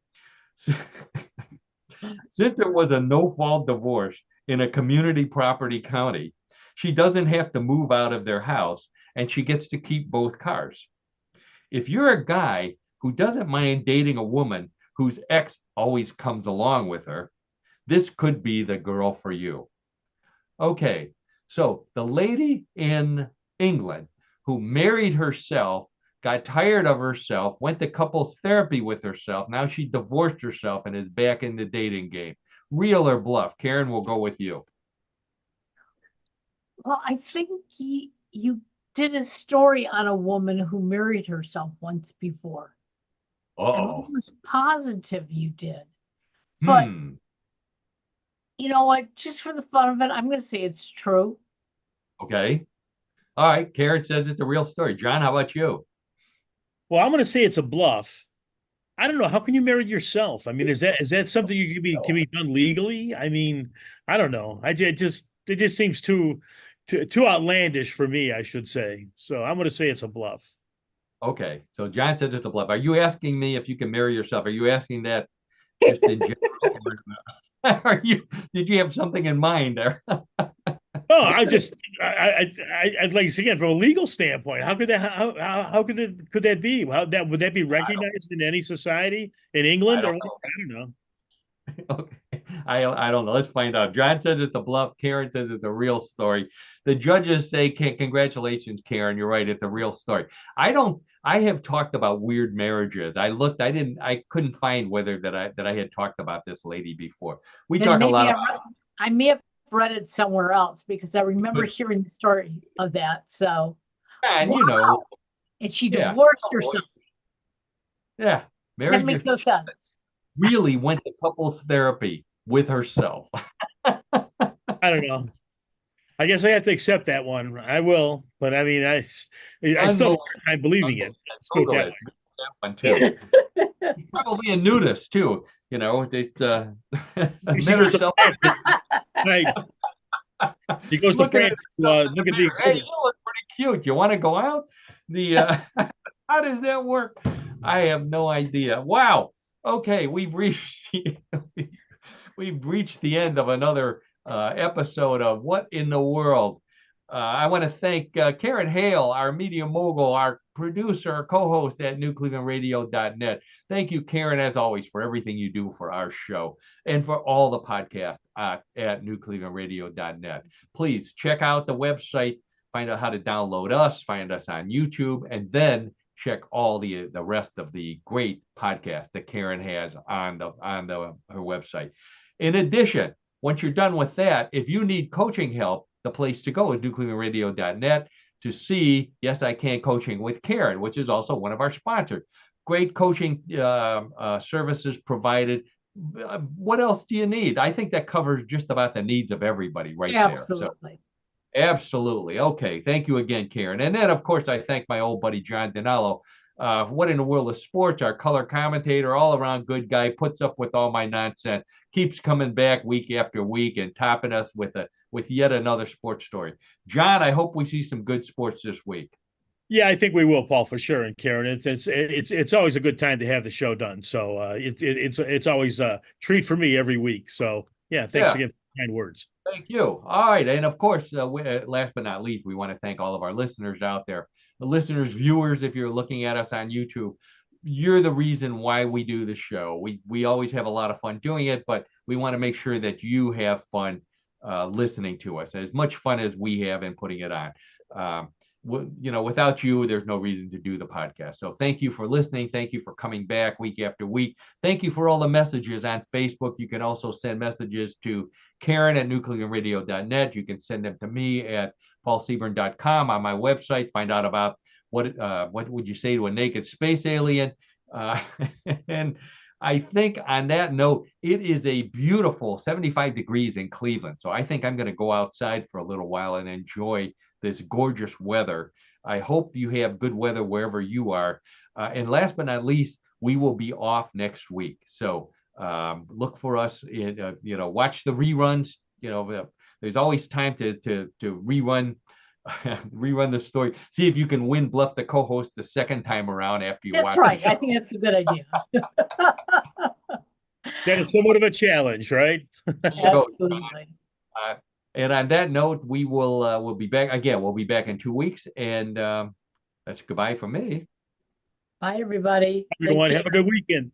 Since it was a no-fault divorce in a community property county, she doesn't have to move out of their house and she gets to keep both cars. If you're a guy who doesn't mind dating a woman whose ex always comes along with her, this could be the girl for you. Okay, so the lady in England who married herself, got tired of herself, went to couples therapy with herself. Now she divorced herself and is back in the dating game. Real or bluff? Karen, we'll go with you. Well, I think you did a story on a woman who married herself once before. I'm Uh-oh. almost positive you did. But you know what? Just for the fun of it, I'm going to say it's true. Okay. All right. Karen says it's a real story. John, how about you? Well, I'm going to say it's a bluff. I don't know. How can you marry yourself? I mean, is that something you can be done legally? I mean, I don't know. It just seems too outlandish for me, I should say. So I'm going to say it's a bluff. Okay. So John says it's a bluff. Are you asking me if you can marry yourself? Are you asking that just in general? Did you have something in mind there? Oh, I'd like to see again from a legal standpoint. How could that could that be? Would that be recognized in any society in England or I don't know. Okay. I don't know. Let's find out. John says it's a bluff. Karen says it's a real story. The judges say, congratulations, Karen. You're right. It's a real story. I have talked about weird marriages. I couldn't find whether that I had talked about this lady before. We talk a lot about. I may have read it somewhere else because I remember hearing the story of that. So, and wow. And she divorced herself. Yeah. That makes no sense. Really went to couples therapy with herself. I don't know. I guess I have to accept that one. I will, but I mean, I still I'm believing it. Let's put it that one too. Probably a nudist too. You know, it met herself. Right. He goes to France. Look at the. Hey, you look pretty cute. You want to go out? How does that work? I have no idea. Wow. Okay, we've reached the end of another episode of What in the World. I want to thank Karen Hale, our media mogul, our producer, our co-host at newclevelandradio.net. Thank you, Karen, as always, for everything you do for our show and for all the podcasts at newclevelandradio.net. Please check out the website, find out how to download us, find us on YouTube, and then check all the rest of the great podcasts that Karen has on her website. In addition, once you're done with that, if you need coaching help, the place to go is newclevelandradio.net to see Yes I Can Coaching with Karen, which is also one of our sponsors. Great coaching services provided. What else do you need? I think that covers just about the needs of everybody right there. Absolutely. Absolutely. Okay. Thank you again, Karen. And then, of course, I thank my old buddy, John DiNallo. What in the World of Sports, our color commentator, all around good guy, puts up with all my nonsense, keeps coming back week after week and topping us with yet another sports story. John, I hope we see some good sports this week. Yeah, I think we will, Paul, for sure. And Karen, it's always a good time to have the show done. So it's always a treat for me every week. So yeah, thanks again for the kind words. Thank you. All right. And of course, last but not least, we want to thank all of our listeners out there. The listeners, viewers, if you're looking at us on YouTube, you're the reason why we do the show. We always have a lot of fun doing it, but we want to make sure that you have fun listening to us. As much fun as we have in putting it on. Without you, there's no reason to do the podcast. So thank you for listening. Thank you for coming back week after week. Thank you for all the messages on Facebook. You can also send messages to Karen at newclevelandradio.net. You can send them to me at paulseaburn.com on my website. Find out about what would you say to a naked space alien. And I think on that note, it is a beautiful 75 degrees in Cleveland. So I think I'm going to go outside for a little while and enjoy this gorgeous weather. I hope you have good weather wherever you are. And last but not least, we will be off next week. So look for us in, watch the reruns. There's always time to rerun the story. See if you can win Bluff the co-host the second time around after you watch. That's right. I think that's a good idea. That is somewhat of a challenge, right? Absolutely. And on that note, we'll be back again. We'll be back in 2 weeks, and that's goodbye from me. Bye, everybody. Everyone, have a good weekend.